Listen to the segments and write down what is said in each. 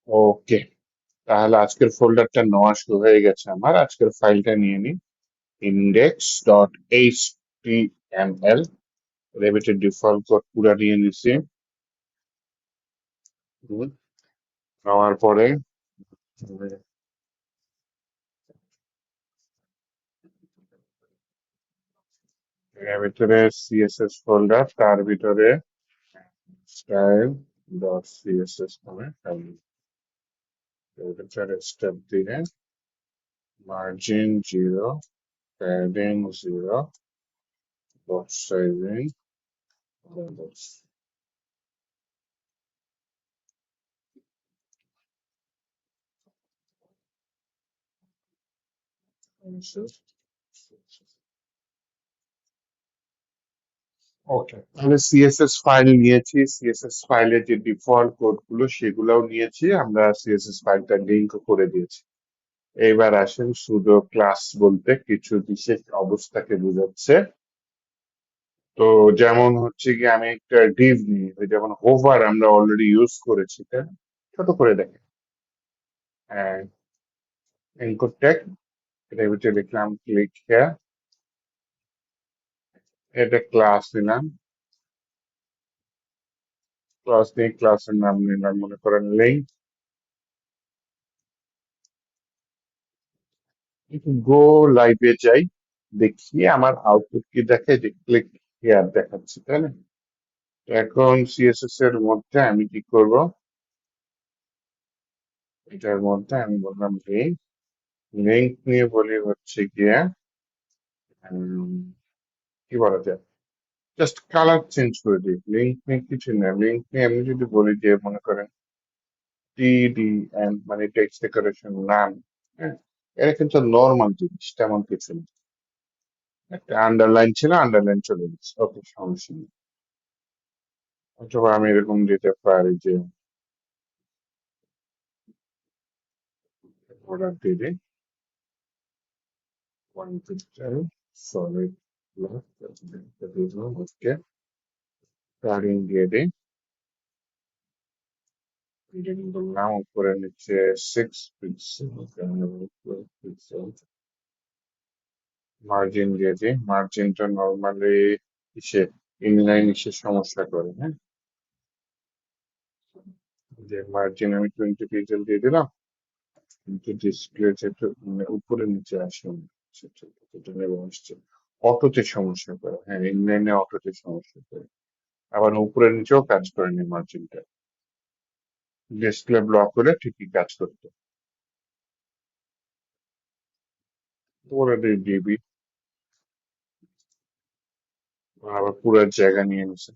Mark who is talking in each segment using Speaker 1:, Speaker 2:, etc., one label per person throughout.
Speaker 1: ওকে, তাহলে আজকের ফোল্ডারটা নেওয়া শুরু হয়ে গেছে। আমার আজকের ফাইলটা নিয়ে নিই, index.html। রেভিটের ডিফল্ট কোড পুরা নিয়ে নিছি। হুম, নেওয়ার পরে এর ভিতরে সিএসএস ফোল্ডার, তার ভিতরে style.css নামে ফাইল। এর ভিতরে স্টেপ দিয়ে মার্জিন 0, প্যাডিং 0, বক্স সাইজিং ওকে, তাহলে সিএসএস ফাইল নিয়েছি, সিএসএস ফাইলের যে ডিফল্ট কোড গুলো সেগুলোও নিয়েছি, আমরা সিএসএস ফাইলটা লিংক করে দিয়েছি। এইবার আসেন সুডো ক্লাস বলতে কিছু বিশেষ অবস্থাকে বোঝাচ্ছে। তো যেমন হচ্ছে কি, আমি একটা ডিভ নিই, ওই যেমন হোভার আমরা অলরেডি ইউজ করেছি, তাই না? ছোট করে দেখেন, ইনপুট ট্যাগ, এটার ভিতরে লিখলাম ক্লিক হেয়ার, এটা ক্লাস নিলাম, ক্লাস নিয়ে ক্লাসের নাম নিলাম মনে করেন লিঙ্ক। গো লাইভে যাই, দেখি আমার আউটপুট কি দেখে, যে ক্লিক হেয়ার দেখাচ্ছে, তাই না? তো এখন সিএসএস এর মধ্যে আমি কি করব, এটার মধ্যে আমি বললাম লিঙ্ক, লিঙ্ক নিয়ে বলি হচ্ছে গিয়ে উম, কি বলা যায়, জাস্ট কালার চেঞ্জ করে দিই। লিঙ্ক নিয়ে কিছু না, লিঙ্ক নিয়ে আমি যদি বলি যে মনে করেন টিডিএন, মানে টেক্সট ডেকোরেশন নাম, হ্যাঁ, এটা কিন্তু নর্মাল জিনিস, তেমন কিছু না। একটা আন্ডারলাইন ছিল, আন্ডারলাইন চলে গেছে, ওকে, সমস্যা নেই। অথবা আমি এরকম দিতে পারি যে অর্ডার দিয়ে দিই, ওয়ান পিক্সেল সলিড ব্লক, ওকে, প্লাগইন দিয়ে দিই, রিডিং বললাম, উপরে নিচে 6 পিক্সেল, পিক্সেল, মার্জিন দিয়ে দিই। মার্জিনটা নর্মালি কিসে, ইনলাইন এসে সমস্যা করে, হ্যাঁ, যে মার্জিন আমি 20 পিক্সেল দিয়ে দিলাম, কিন্তু ডিসপ্লে যেটা মানে উপরে নিচে আসে না, সেটা নেবে আসছে, অটোতে সমস্যা করে, হ্যাঁ, ইনলাইনে অটোতে সমস্যা করে, আবার উপরে নিচেও কাজ করেনি মার্জিনটা, ডিসপ্লে ব্লক হলে ঠিকই কাজ করতো। ওরা ডিবি আবার পুরো জায়গা নিয়ে নিছে,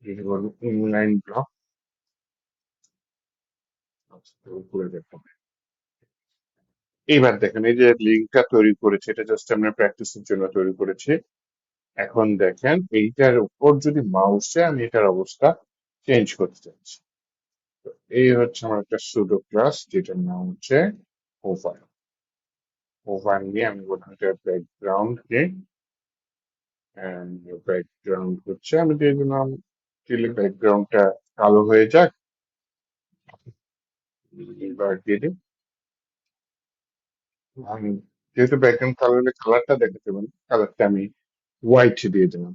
Speaker 1: যদি বলবো ইনলাইন ব্লক, উপরে দেখতে হবে। এইবার দেখেন, এই যে লিঙ্কটা তৈরি করেছে, এটা জাস্ট আমরা প্র্যাকটিসের জন্য তৈরি করেছি। এখন দেখেন এইটার উপর যদি মাউসে আমি এটার অবস্থা চেঞ্জ করতে চাচ্ছি, তো এই হচ্ছে আমার একটা সুডো ক্লাস, যেটার নাম হচ্ছে ওভার। ওভার নিয়ে আমি বললাম এটা ব্যাকগ্রাউন্ড কে, ব্যাকগ্রাউন্ড হচ্ছে আমি দিয়ে দিলাম, দিলে ব্যাকগ্রাউন্ডটা কালো হয়ে যাক, এবার দিয়ে দিই। আমি যেহেতু ব্যাকগ্রাউন্ড কালো হলে কালারটা দেখাতে পারি, কালারটা আমি হোয়াইট দিয়ে দিলাম।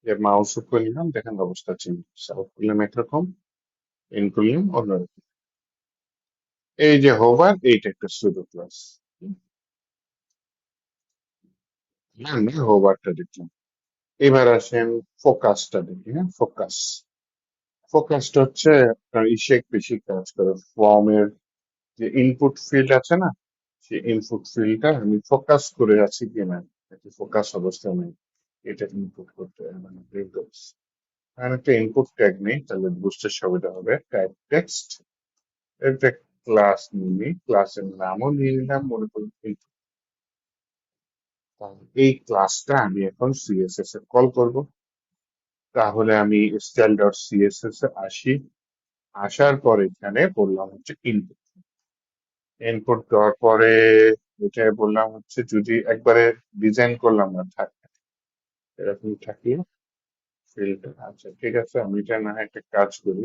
Speaker 1: যে মাউস উপর নিলাম, দেখেন অবস্থা চেঞ্জ, আউট করলাম একরকম, ইন করলাম অন্যরকম। এই যে হোভার, এইটা একটা সুডো ক্লাস। না না, হোভারটা দেখলাম। এবার আসেন ফোকাসটা দেখি, হ্যাঁ, ফোকাস। ফোকাসটা হচ্ছে আপনার ইসে বেশি কাজ করে, ফর্মের যে ইনপুট ফিল্ড আছে না, সেই ইনপুট ফিল্ডটা আমি ফোকাস করে আছি কিনা, ফোকাস অবস্থায় নেই, এটা ইনপুট করতে হয়, মানে রিডলস। আর একটা ইনপুট ট্যাগ নেই, তাহলে বুঝতে সুবিধা হবে, টাইপ টেক্সট, একটা ক্লাস নিয়ে, ক্লাসের নামও নিয়ে নিলাম, মনে করি input। তাহলে এই ক্লাসটা আমি এখন সিএসএস এ কল করব। তাহলে আমি স্টাইল ডট সিএসএস এ আসি, আসার পরে এখানে বললাম হচ্ছে ইনপুট, ইনপুট দেওয়ার পরে এটা বললাম হচ্ছে যদি একবারে ডিজাইন করলাম না, থাকে এরকম থাকলে ফিল্টার, আচ্ছা ঠিক আছে, আমি এটা না হয় একটা কাজ করি,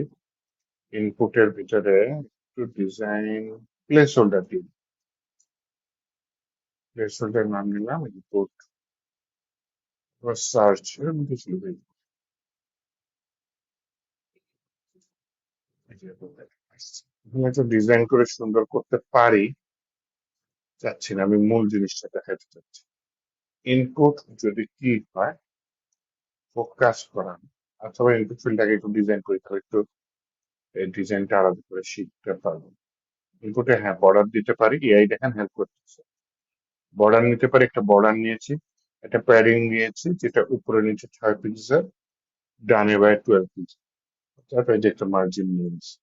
Speaker 1: ইনপুটের ভিতরে একটু ডিজাইন প্লেস হোল্ডার দিই। প্লেস হোল্ডার নাম নিলাম ইনপুট, সার্চ এর মধ্যে ছিল ভাই। এখানে তো ডিজাইন করে সুন্দর করতে পারি, চাচ্ছি না, আমি মূল জিনিসটা দেখাতে চাচ্ছি। ইনপুট যদি কি হয়, ফোকাস করা, অথবা ইনপুট ফিল্ডটাকে একটু ডিজাইন করতে হবে, একটু এই ডিজাইনটা আলাদা করে শিখতে পারবো। ইনপুটে হ্যাঁ বর্ডার দিতে পারি, এআই দেখেন হেল্প করতেছে। বর্ডার নিতে পারি, একটা বর্ডার নিয়েছি, একটা প্যাডিং নিয়েছি যেটা উপরে নিচে 6 পিক্সেল, ডানে বাই 12 পিক্সেল, তারপরে যে একটা মার্জিন নিয়েছি।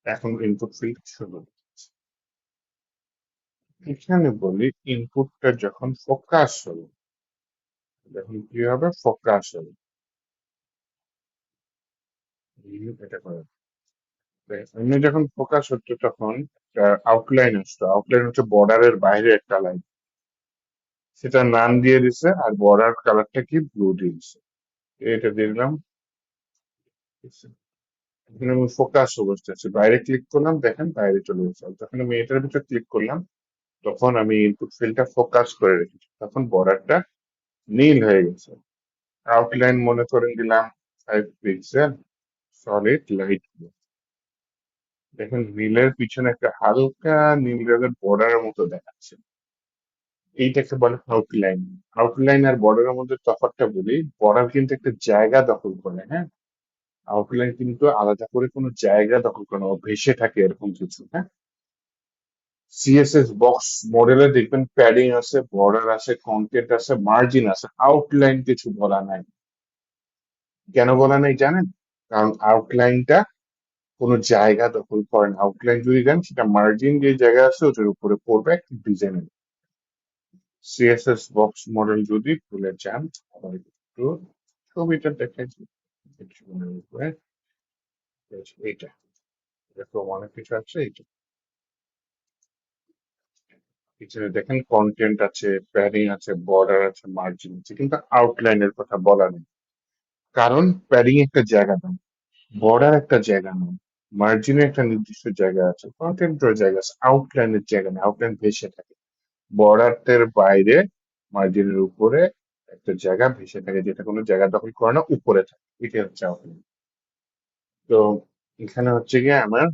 Speaker 1: এখন ইনপুট ফিল্ড শুরু। এখানে বলি ইনপুটটা যখন ফোকাস হবে, যখন কি হবে ফোকাস হবে, এটা করে এমনি যখন ফোকাস হচ্ছে তখন একটা আউটলাইন আসতো, আউটলাইন হচ্ছে বর্ডারের বাইরে একটা লাইন, সেটা নান দিয়ে দিছে, আর বর্ডার কালারটা কি ব্লু দিয়ে দিছে, এটা দিয়ে দিলাম। এখানে আমি ফোকাস অবস্থা আছে, বাইরে ক্লিক করলাম, দেখেন বাইরে চলে গেছে। আর যখন আমি এটার ভিতরে ক্লিক করলাম, তখন আমি ইনপুট ফিল্ডটা ফোকাস করে রেখেছি, তখন বর্ডারটা নীল হয়ে গেছে। আউটলাইন মনে করেন দিলাম 5 পিক্সেল, সলিড লাইট ব্লু। দেখেন নীলের পিছনে একটা হালকা নীল রঙের বর্ডারের মতো দেখাচ্ছে, এইটাকে বলে আউটলাইন। আউটলাইন আর বর্ডারের মধ্যে তফাৎটা বলি, বর্ডার কিন্তু একটা জায়গা দখল করে, হ্যাঁ, আউটলাইন কিন্তু আলাদা করে কোনো জায়গা দখল করে না, ও ভেসে থাকে এরকম কিছু, হ্যাঁ। সিএসএস বক্স মডেলে দেখবেন প্যাডিং আছে, বর্ডার আছে, কন্টেন্ট আছে, মার্জিন আছে, আউটলাইন কিছু বলা নাই। কেন বলা নাই জানেন? কারণ আউটলাইনটা কোনো জায়গা দখল করে না, আউটলাইন যদি দেন সেটা মার্জিন যে জায়গা আছে ওটার উপরে পড়বে একটা ডিজাইনের। সিএসএস বক্স মডেল যদি ভুলে যান, আবার একটু ছবিটা দেখাচ্ছি, এইটা এরকম অনেক কিছু আছে। এইটা পিছনে দেখেন কন্টেন্ট আছে, প্যাডিং আছে, বর্ডার আছে, মার্জিন আছে, কিন্তু আউটলাইনের কথা বলা নেই। কারণ প্যাডিং একটা জায়গা নয়, বর্ডার একটা জায়গা নয়, মার্জিনের একটা নির্দিষ্ট জায়গা আছে, কন্টেন্টের জায়গা আছে, আউটলাইনের জায়গা নেই, আউটলাইন ভেসে থাকে। বর্ডারের বাইরে মার্জিনের উপরে একটা জায়গা ভেসে থাকে, যেটা কোনো জায়গা দখল করে না, উপরে থাকে, এটা হচ্ছে আউটলাইন। তো এখানে হচ্ছে গিয়ে আমার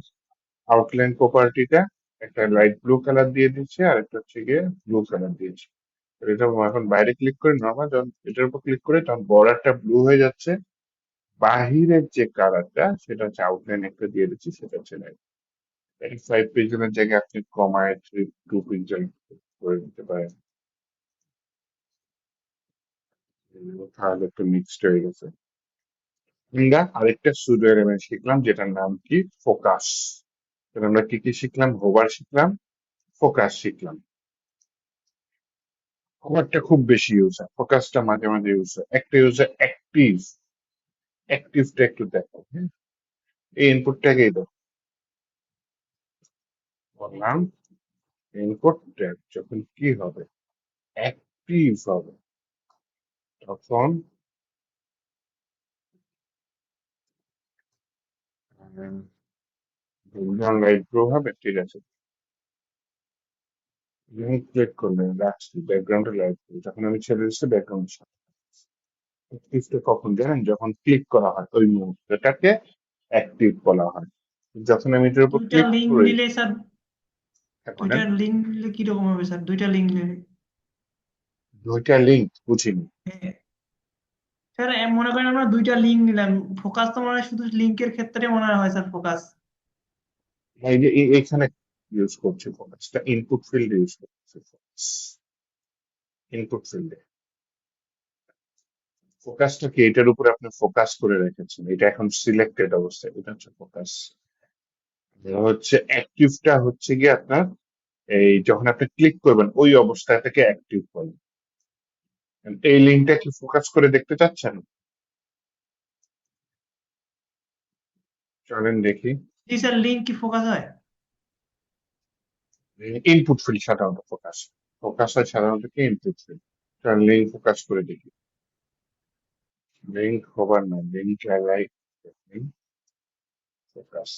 Speaker 1: আউটলাইন প্রপার্টিটা একটা লাইট ব্লু কালার দিয়ে দিচ্ছে, আর একটা হচ্ছে গিয়ে ব্লু কালার দিয়েছে। তো এটা এখন বাইরে ক্লিক করে নর্মাল যখন এটার উপর ক্লিক করে তখন বর্ডারটা ব্লু হয়ে যাচ্ছে, বাহিরের যে কালারটা সেটা হচ্ছে আউটলাইন একটা দিয়ে দিচ্ছি, সেটা হচ্ছে লাইট। 5 পিক্সেলের জায়গায় আপনি কমায় 2 পিক্সেল করে দিতে পারেন, তাহলে একটু মিক্সড হয়ে গেছে। আমরা আরেকটা সুডো এলিমেন্ট শিখলাম যেটার নাম কি ফোকাস। আমরা কি কি শিখলাম? হোভার শিখলাম, ফোকাস শিখলাম। হোভারটা খুব বেশি ইউজ হয়, ফোকাসটা মাঝে মাঝে ইউজ হয়। একটা ইউজ হয় অ্যাক্টিভ, অ্যাক্টিভটা একটু দেখো, হ্যাঁ। এই ইনপুটটাকেই দেখো, বললাম ইনপুট ট্যাগ যখন কি হবে, অ্যাক্টিভ হবে, তখন লাইট ব্লু হবে, ঠিক আছে। যখন ক্লিক করলেন রাখছি ব্যাকগ্রাউন্ডে লাইট ব্লু, যখন আমি ছেড়ে দিচ্ছি ব্যাকগ্রাউন্ড অ্যাক্টিভটা কখন জানেন? যখন ক্লিক করা হয় ওই মুহূর্তটাকে অ্যাক্টিভ বলা হয়। যখন আমি এটার উপর
Speaker 2: দুইটা
Speaker 1: ক্লিক
Speaker 2: লিঙ্ক
Speaker 1: করি,
Speaker 2: নিলে স্যার,
Speaker 1: হ্যাঁ, বলেন।
Speaker 2: দুইটা লিঙ্ক নিলে কিরকম হবে স্যার? দুইটা লিঙ্ক নিলে
Speaker 1: দুইটা লিঙ্ক বুঝিনি।
Speaker 2: হ্যাঁ, স্যার মনে করেন আমরা দুইটা লিঙ্ক নিলাম, ফোকাস তো মনে হয় শুধু লিঙ্কের ক্ষেত্রে মনে হয় স্যার ফোকাস।
Speaker 1: এই যে এখানে ইউজ করছি ফোকাসটা, ইনপুট ফিল্ড ইউজ করছি ফোকাস, ইনপুট ফিল্ডে ফোকাসটা কি এটার উপরে আপনি ফোকাস করে রেখেছেন, এটা এখন সিলেক্টেড অবস্থায়, এটা হচ্ছে ফোকাস। হচ্ছে অ্যাক্টিভটা হচ্ছে গিয়ে আপনার এই যখন আপনি ক্লিক করবেন ওই অবস্থাটাকে অ্যাক্টিভ বলে। এই লিঙ্কটা কি ফোকাস করে দেখতে চাচ্ছেন? চলেন দেখি।
Speaker 2: জি স্যার, লিঙ্ক কি ফোকাস হয়?
Speaker 1: ইনপুট ফিল্ড সাধারণত ফোকাস, ফোকাস হয় সাধারণত কি ইনপুট ফিল্ড। লিঙ্ক ফোকাস করে দেখি। লিঙ্ক হবার না, লিঙ্ক লাগাই, ফোকাস,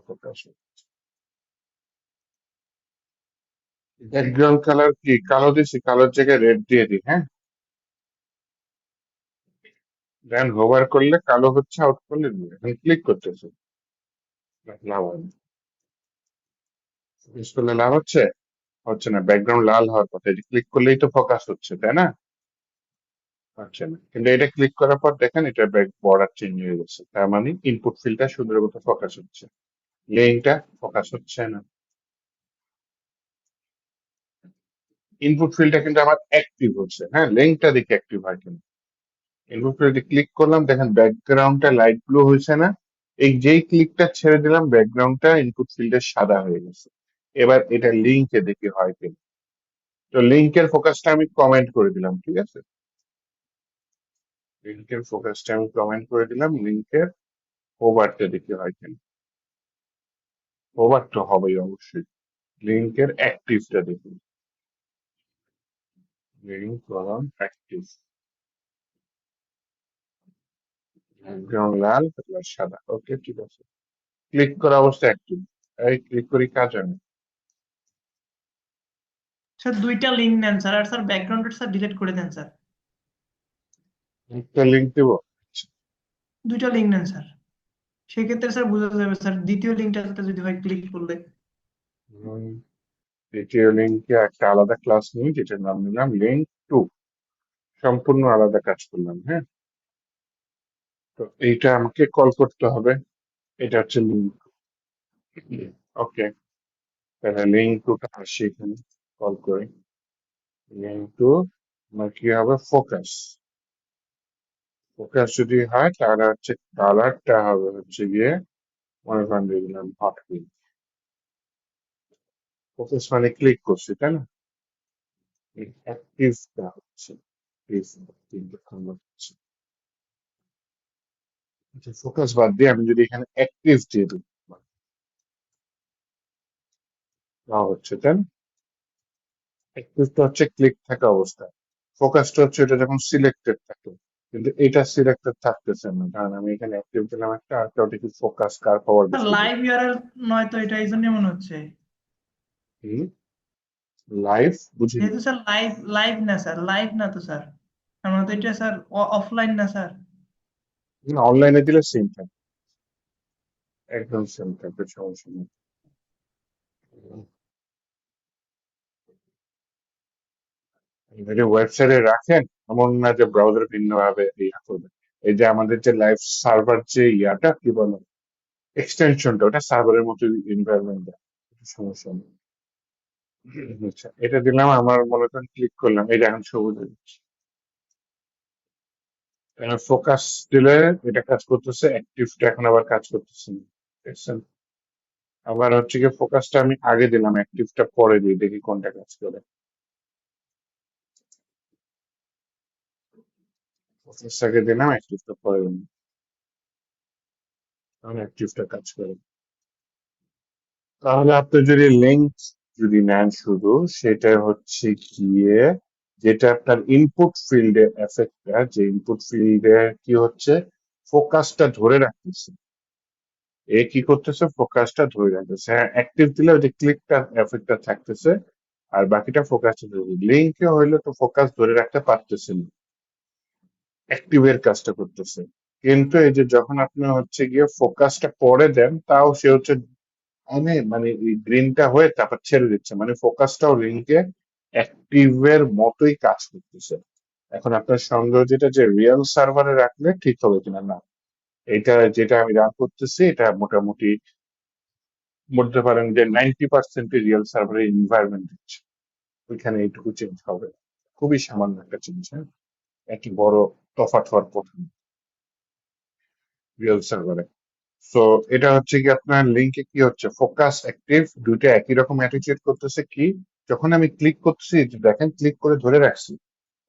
Speaker 1: ফোকাস। ব্যাকগ্রাউন্ড কালার কি কালো দিছি, কালোর জায়গায় রেড দিয়ে দিই, হ্যাঁ। দেন হোভার করলে কালো হচ্ছে, আউট করলে blue। এখন ক্লিক করতেছে, লাভ হয় না। ক্লিক করলে লাভ হচ্ছে, হচ্ছে না। ব্যাকগ্রাউন্ড লাল হওয়ার কথা, এটা ক্লিক করলেই তো ফোকাস হচ্ছে, তাই না? হচ্ছে না, কিন্তু এটা ক্লিক করার পর দেখেন এটা ব্যাক বর্ডার চেঞ্জ হয়ে গেছে, তার মানে ইনপুট ফিল্ডটা সুন্দর মতো ফোকাস হচ্ছে, লেনটা ফোকাস হচ্ছে না। ইনপুট ফিল্ডটা কিন্তু আমার অ্যাক্টিভ হচ্ছে, হ্যাঁ, লেনটা দেখে অ্যাক্টিভ হয় কিনা। ইনপুট ফিল্ডে ক্লিক করলাম, দেখেন ব্যাকগ্রাউন্ডটা লাইট ব্লু হয়েছে না। এই যেই ক্লিকটা ছেড়ে দিলাম, ব্যাকগ্রাউন্ডটা ইনপুট ফিল্ডে সাদা হয়ে গেছে। এবার এটা লিঙ্কে দেখি হয় কিনা। তো লিঙ্কের ফোকাসটা আমি কমেন্ট করে দিলাম, ঠিক আছে। লিঙ্কের ফোকাসটা আমি কমেন্ট করে দিলাম, লিঙ্কের ওভারটা দেখি হয় কিনা। ওভার তো হবেই অবশ্যই। লিঙ্কের অ্যাক্টিভটা দেখি, লিঙ্ক কলম অ্যাক্টিভ, ব্যাকগ্রাউন্ড লাল প্লাস সাদা, ওকে ঠিক আছে। ক্লিক করা অবস্থা অ্যাক্টিভ, এই ক্লিক করি কাজ আমি।
Speaker 2: স্যার দুইটা লিঙ্ক নেন স্যার, আর স্যার ব্যাকগ্রাউন্ডের স্যার ডিলিট করে দেন স্যার।
Speaker 1: একটা লিঙ্ক দিব।
Speaker 2: দুইটা লিঙ্ক নেন স্যার, সেক্ষেত্রে স্যার বোঝা যাবে স্যার দ্বিতীয় লিঙ্কটাতে যদি হয় ক্লিক করলে।
Speaker 1: উম, দ্বিতীয় লিঙ্কে একটা আলাদা ক্লাস নিই, যেটার নাম নিলাম লিঙ্ক টু। সম্পূর্ণ আলাদা কাজ করলাম, হ্যাঁ। তো এইটা আমাকে কল করতে হবে, এটা হচ্ছে লিঙ্ক। ওকে, তাহলে লিঙ্ক টুটা আসি এখানে, কল করি। লিঙ্ক টু আমার কি হবে, ফোকাস। ফোকাস যদি হয় তাহলে হচ্ছে কালারটা হবে হচ্ছে গিয়ে, মনে করেন দিয়ে দিলাম হট পিঙ্ক। ফোকাস মানে ক্লিক করছি, তাই না? অ্যাক্টিভটা হচ্ছে ফোকাস বাদ দিয়ে আমি যদি এখানে অ্যাক্টিভ দিয়ে দিই, তা হচ্ছে, তাই না? অ্যাক্টিভটা হচ্ছে ক্লিক থাকা অবস্থায়, ফোকাসটা হচ্ছে এটা যখন সিলেক্টেড থাকে। কিন্তু এটা সিলেক্টেড থাকতেছে না, কারণ আমি এখানে অ্যাক্টিভ দিলাম একটা, আর ওটা কি ফোকাস কার পাওয়ার
Speaker 2: স্যার
Speaker 1: বেশি
Speaker 2: লাইভ
Speaker 1: দিই।
Speaker 2: ইউআরএল নয় তো, এটা এই জন্য মনে হচ্ছে।
Speaker 1: লাইভ বুঝিনি।
Speaker 2: যেহেতু স্যার লাইভ, লাইভ না স্যার, লাইভ না তো স্যার, আমরা তো এটা স্যার অফলাইন না স্যার।
Speaker 1: অনলাইনে দিলে সেম থাকে, একদম সেম থাকবে, সমস্যা নেই। যদি ওয়েবসাইটে রাখেন, এমন না যে ব্রাউজার ভিন্ন ভাবে ইয়া করবে। এই যে আমাদের যে লাইভ সার্ভার যে ইয়াটা কি বলে, এক্সটেনশনটা, ওটা সার্ভারের মতো এনভায়রনমেন্ট দেয়, সমস্যা নেই। আচ্ছা, এটা দিলাম, আমার মনে করেন ক্লিক করলাম, এটা এখন সবুজ হয়ে যাচ্ছে। ফোকাস দিলে এটা কাজ করতেছে, অ্যাক্টিভটা এখন আবার কাজ করতেছে না, দেখছেন? আবার হচ্ছে কি, ফোকাসটা আমি আগে দিলাম, অ্যাক্টিভটা পরে দিই, দেখি কোনটা কাজ করে। ফোকাস আগে দিলাম, অ্যাক্টিভটা পরে দিলাম, তাহলে অ্যাক্টিভটা কাজ করে। তাহলে আপনি যদি লিঙ্ক যদি নেন শুধু, সেটা হচ্ছে গিয়ে যেটা আপনার ইনপুট ফিল্ডে এফেক্টটা, যে ইনপুট ফিল্ডে কি হচ্ছে, ফোকাসটা ধরে রাখতেছে। এ কি করতেছে, ফোকাসটা ধরে রাখতেছে, হ্যাঁ। অ্যাক্টিভ দিলে ওই যে ক্লিকটা এফেক্টটা থাকতেছে, আর বাকিটা ফোকাসটা ধরে। লিঙ্কে হইলে তো ফোকাস ধরে রাখতে পারতেছে না, অ্যাক্টিভের কাজটা করতেছে। কিন্তু এই যে যখন আপনি হচ্ছে গিয়ে ফোকাসটা পরে দেন, তাও সে হচ্ছে মানে গ্রিনটা হয়ে তারপর ছেড়ে দিচ্ছে, মানে ফোকাসটাও লিঙ্কে অ্যাক্টিভের মতোই কাজ করতেছে। এখন আপনার সন্দেহ যেটা, যে রিয়েল সার্ভারে রাখলে ঠিক হবে কিনা, না। এটা যেটা আমি রান করতেছি, এটা মোটামুটি বলতে পারেন যে 90% রিয়েল সার্ভারের এনভায়রনমেন্ট দিচ্ছে, ওইখানে এইটুকু চেঞ্জ হবে, খুবই সামান্য একটা চেঞ্জ, হ্যাঁ। একটি বড় তফাৎ হওয়ার কথা রিয়েল সার্ভারে। সো এটা হচ্ছে কি, আপনার লিঙ্কে কি হচ্ছে, ফোকাস অ্যাক্টিভ দুইটা একই রকম অ্যাটিটিউড করতেছে কি, যখন আমি ক্লিক করছি, যে দেখেন ক্লিক করে ধরে রাখছি,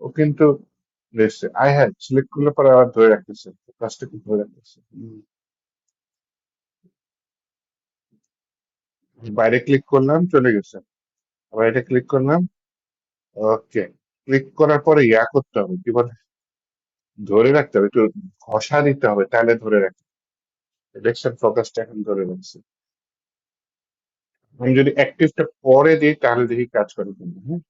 Speaker 1: ও কিন্তু দেখছে আই হ্যাড সিলেক্ট করলে পরে আবার ধরে রাখতেছে, ফোকাসটা কি ধরে রাখতেছে। বাইরে ক্লিক করলাম, চলে গেছে। আবার এটা ক্লিক করলাম, ওকে। ক্লিক করার পরে ইয়া করতে হবে, কি বলে, ধরে রাখতে হবে, একটু ঘষা দিতে হবে, তাহলে ধরে রাখতে। দেখছেন ফোকাসটা এখন ধরে রাখছে। আমি যদি অ্যাক্টিভটা পরে দিই তাহলে দেখি কাজ করে কিনা। হ্যাঁ,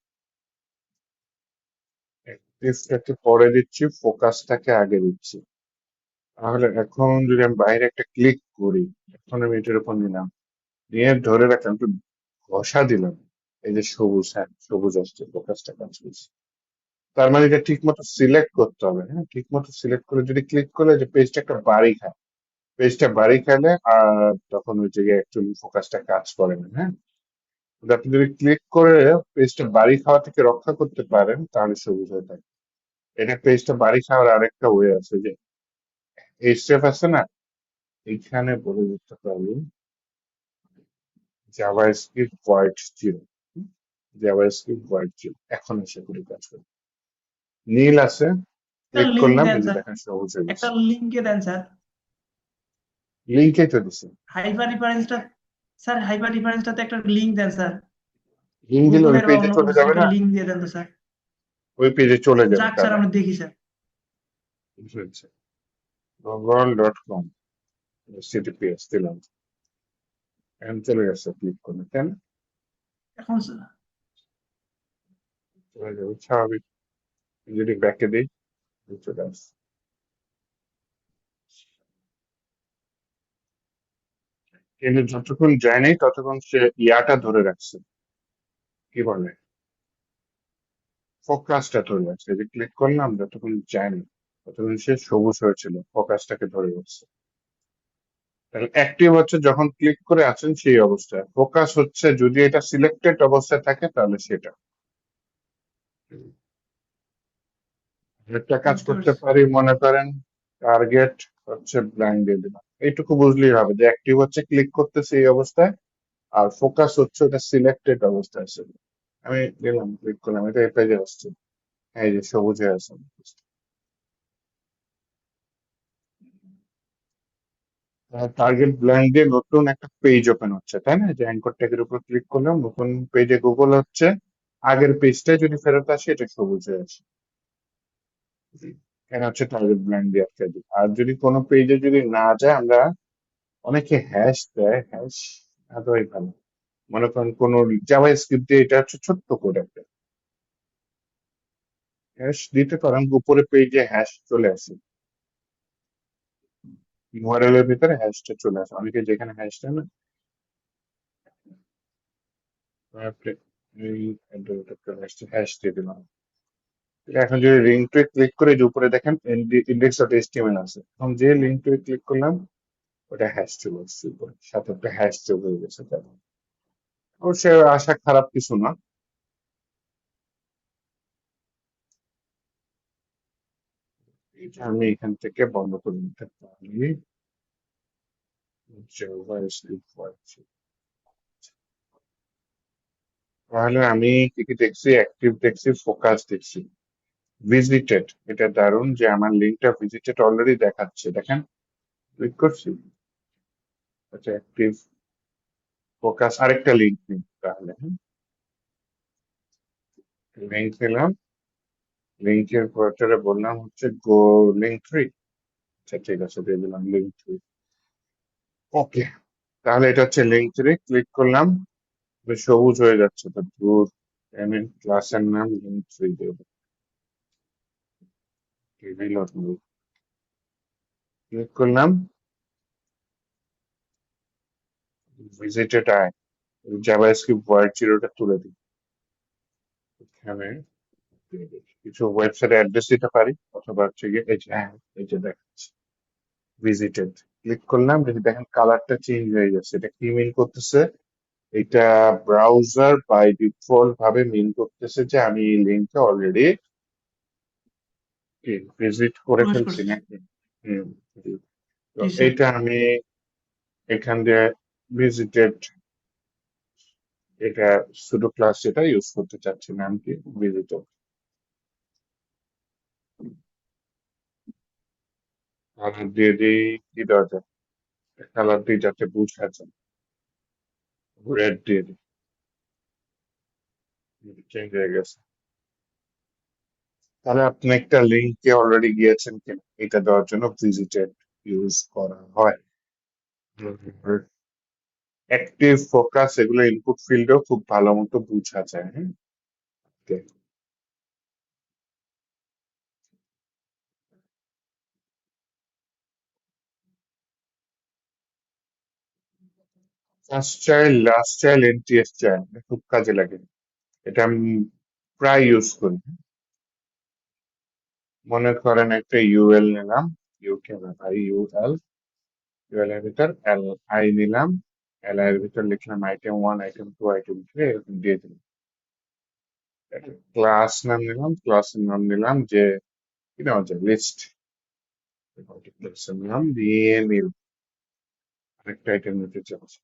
Speaker 1: অ্যাক্টিভটাকে পরে দিচ্ছি, ফোকাসটাকে আগে দিচ্ছি। তাহলে এখন যদি আমি বাইরে একটা ক্লিক করি, এখন আমি এটার উপর নিলাম, নিয়ে ধরে রাখলাম, একটু ঘষা দিলাম, এই যে সবুজ, হ্যাঁ সবুজ আসছে, ফোকাসটা কাজ করছে। তার মানে এটা ঠিক মতো সিলেক্ট করতে হবে। হ্যাঁ, ঠিক মতো সিলেক্ট করে যদি ক্লিক করলে যে পেজটা একটা বাড়ি খায়, পেজটা বাড়ি খেলে আর তখন ওই জায়গায় অ্যাকচুয়ালি ফোকাসটা কাজ করে না। হ্যাঁ, কিন্তু আপনি যদি ক্লিক করে পেজটা বাড়ি খাওয়া থেকে রক্ষা করতে পারেন তাহলে সবুজ হয়ে থাকে। এটা পেজটা বাড়ি খাওয়ার আরেকটা ওয়ে আছে, যে এই স্টেপ আছে না, এইখানে বলে দিতে পারি JavaScript white zero, JavaScript white zero, এখন এসে করে কাজ করে। নীল আছে,
Speaker 2: একটা
Speaker 1: ক্লিক
Speaker 2: লিঙ্ক
Speaker 1: করলাম,
Speaker 2: দেন
Speaker 1: এই যে
Speaker 2: স্যার,
Speaker 1: দেখেন সবুজ হয়ে
Speaker 2: একটা
Speaker 1: গেছে।
Speaker 2: লিঙ্কে দেন স্যার।
Speaker 1: লিঙ্কে তো দিছে।
Speaker 2: হাইপার রিফারেন্সটা, স্যার হাইপার রিফারেন্সটাতে একটা লিঙ্ক দেন স্যার।
Speaker 1: লিঙ্ক দিলে ওই
Speaker 2: গুগলের বা
Speaker 1: পেজে
Speaker 2: অন্য
Speaker 1: চলে
Speaker 2: কোনো
Speaker 1: যাবে
Speaker 2: একটা
Speaker 1: না,
Speaker 2: লিঙ্ক দিয়ে দেন তো স্যার।
Speaker 1: ওই পেজে চলে যাবে
Speaker 2: যাক স্যার,
Speaker 1: তাহলে।
Speaker 2: আমরা দেখি স্যার।
Speaker 1: বুঝেছি, google.com HTTPS দিলাম, এখন চলে গেছে, ক্লিক করলে কেন
Speaker 2: এখন
Speaker 1: চলে যাবে স্বাভাবিক। যদি ব্যাকে দিই চলে আসে। কিন্তু যতক্ষণ যায়নি ততক্ষণ সে ইয়াটা ধরে রাখছে, কি বলে, ফোকাসটা ধরে রাখছে। এই যে ক্লিক করলাম, যতক্ষণ যায়নি ততক্ষণ সে সবুজ হয়েছিল, ফোকাসটাকে ধরে রাখছে। তাহলে অ্যাক্টিভ হচ্ছে যখন ক্লিক করে আছেন সেই অবস্থায়, ফোকাস হচ্ছে যদি এটা সিলেক্টেড অবস্থায় থাকে তাহলে সেটা। একটা কাজ
Speaker 2: বুঝতে
Speaker 1: করতে
Speaker 2: পারছি।
Speaker 1: পারি, মনে করেন টার্গেট হচ্ছে ব্লাইন্ড দিয়ে দিলাম, এইটুকু বুঝলেই হবে যে অ্যাক্টিভ হচ্ছে ক্লিক করতেছে এই অবস্থায়, আর ফোকাস হচ্ছে ওটা সিলেক্টেড অবস্থায় আছে। আমি দিলাম, ক্লিক করলাম, এটা এই পেজে আসছে, এই যে সবুজ হয়ে আছে। টার্গেট ব্লাইন্ড দিয়ে নতুন একটা পেজ ওপেন হচ্ছে, তাই না? যে অ্যাঙ্কর ট্যাগের উপর ক্লিক করলাম, নতুন পেজে গুগল হচ্ছে, আগের পেজটাই যদি ফেরত আসে এটা সবুজ হয়ে আসে। এটা হচ্ছে টার্গেট ব্লাইন্ড দিয়ে একটা দিক। আর যদি কোনো পেজে যদি না যায়, আমরা অনেকে হ্যাশ দেয়, হ্যাশ না দেওয়াই ভালো। মনে করেন কোন জাভা স্ক্রিপ্ট দিয়ে, এটা হচ্ছে ছোট্ট কোড একটা, হ্যাশ দিতে পারেন, উপরে পেজে হ্যাশ চলে আসে, ইউআরএল এর ভিতরে হ্যাশটা চলে আসে, অনেকে যেখানে হ্যাশ দেয় না, আপনি এই হ্যাশ দিয়ে দিলাম। এখন যদি লিঙ্ক টু ক্লিক করে যে উপরে দেখেন index.html আছে, এখন যে লিঙ্ক টু ক্লিক করলাম ওটা হ্যাশ চলে আসছে উপরে, সাথে একটা হ্যাশ যোগ হয়ে গেছে। তাহলে অবশ্য আশা খারাপ কিছু না। এটা আমি এখান থেকে বন্ধ করে নিতে পারি, তাহলে আমি কি কি দেখছি, অ্যাক্টিভ দেখছি, ফোকাস দেখছি, ভিজিটেড। এটা দারুণ যে আমার লিঙ্কটা ভিজিটেড অলরেডি দেখাচ্ছে, দেখেন ক্লিক করছি, আচ্ছা অ্যাক্টিভ, ফোকাস, আরেকটা লিঙ্ক নিই তাহলে। লিঙ্ক নিলাম, লিঙ্কের পরে বললাম হচ্ছে গো লিঙ্ক থ্রি, আচ্ছা ঠিক আছে দিয়ে দিলাম লিঙ্ক থ্রি। ওকে, তাহলে এটা হচ্ছে লিঙ্ক থ্রি, ক্লিক করলাম, বেশ সবুজ হয়ে যাচ্ছে, তো দূর, আমি ক্লাসের নাম লিঙ্ক থ্রি দেবো, ক্লিক করলাম, ভিজিটেড আয়, জাভাস্ক্রিপ্ট ভয়েড জিরোটা তুলে দিই, এখানে দিয়ে দিই। কিছু ওয়েবসাইট অ্যাড্রেস দিতে পারি, অথবা হচ্ছে গিয়ে এই যে, হ্যাঁ এই যে দেখাচ্ছে ভিজিটেড, ক্লিক করলাম, যদি দেখেন কালারটা চেঞ্জ হয়ে যাচ্ছে, এটা কি মিন করতেছে, এটা ব্রাউজার বাই ডিফল্ট ভাবে মিন করতেছে যে আমি এই লিঙ্কটা অলরেডি ভিজিট করে
Speaker 2: প্রবেশ
Speaker 1: ফেলছি
Speaker 2: করছি।
Speaker 1: নাকি। হুম, জি। তো
Speaker 2: জি স্যার।
Speaker 1: এইটা আমি এখান দিয়ে ভিজিটেড, এটা সুডো ক্লাস যেটা ইউজ করতে চাচ্ছি, নাম কি, ভিজিটেড, কালার দিয়ে দিই, কি দেওয়া যায়, কালার দিয়ে যাতে বুঝা যায়, রেড দিয়ে দিই, চেঞ্জ হয়ে গেছে। তাহলে আপনি একটা লিঙ্কে অলরেডি গিয়েছেন কিনা এটা দেওয়ার জন্য ভিজিটেড ইউজ করা হয়। অ্যাক্টিভ ফোকাস এগুলো ইনপুট ফিল্ডেও খুব ভালো মতো বোঝা যায়। হ্যাঁ, first child, last child, NTS child খুব কাজে লাগে। এটা আমি প্রায় ইউজ করি। মনে করেন একটা ইউএল নিলাম, ইউকে না ভাই, ইউএল, ইউএল এর ভিতর এল আই নিলাম, এল আই এর ভিতর লিখলাম আইটেম 1, আইটেম 2, আইটেম 3, এরকম দিয়ে দিলাম। ক্লাস নাম নিলাম, ক্লাসের নাম নিলাম যে কি নেওয়া যায়, লিস্ট। ক্লাসের নাম দিয়ে নিল, আরেকটা আইটেম নিতে চাচ্ছি।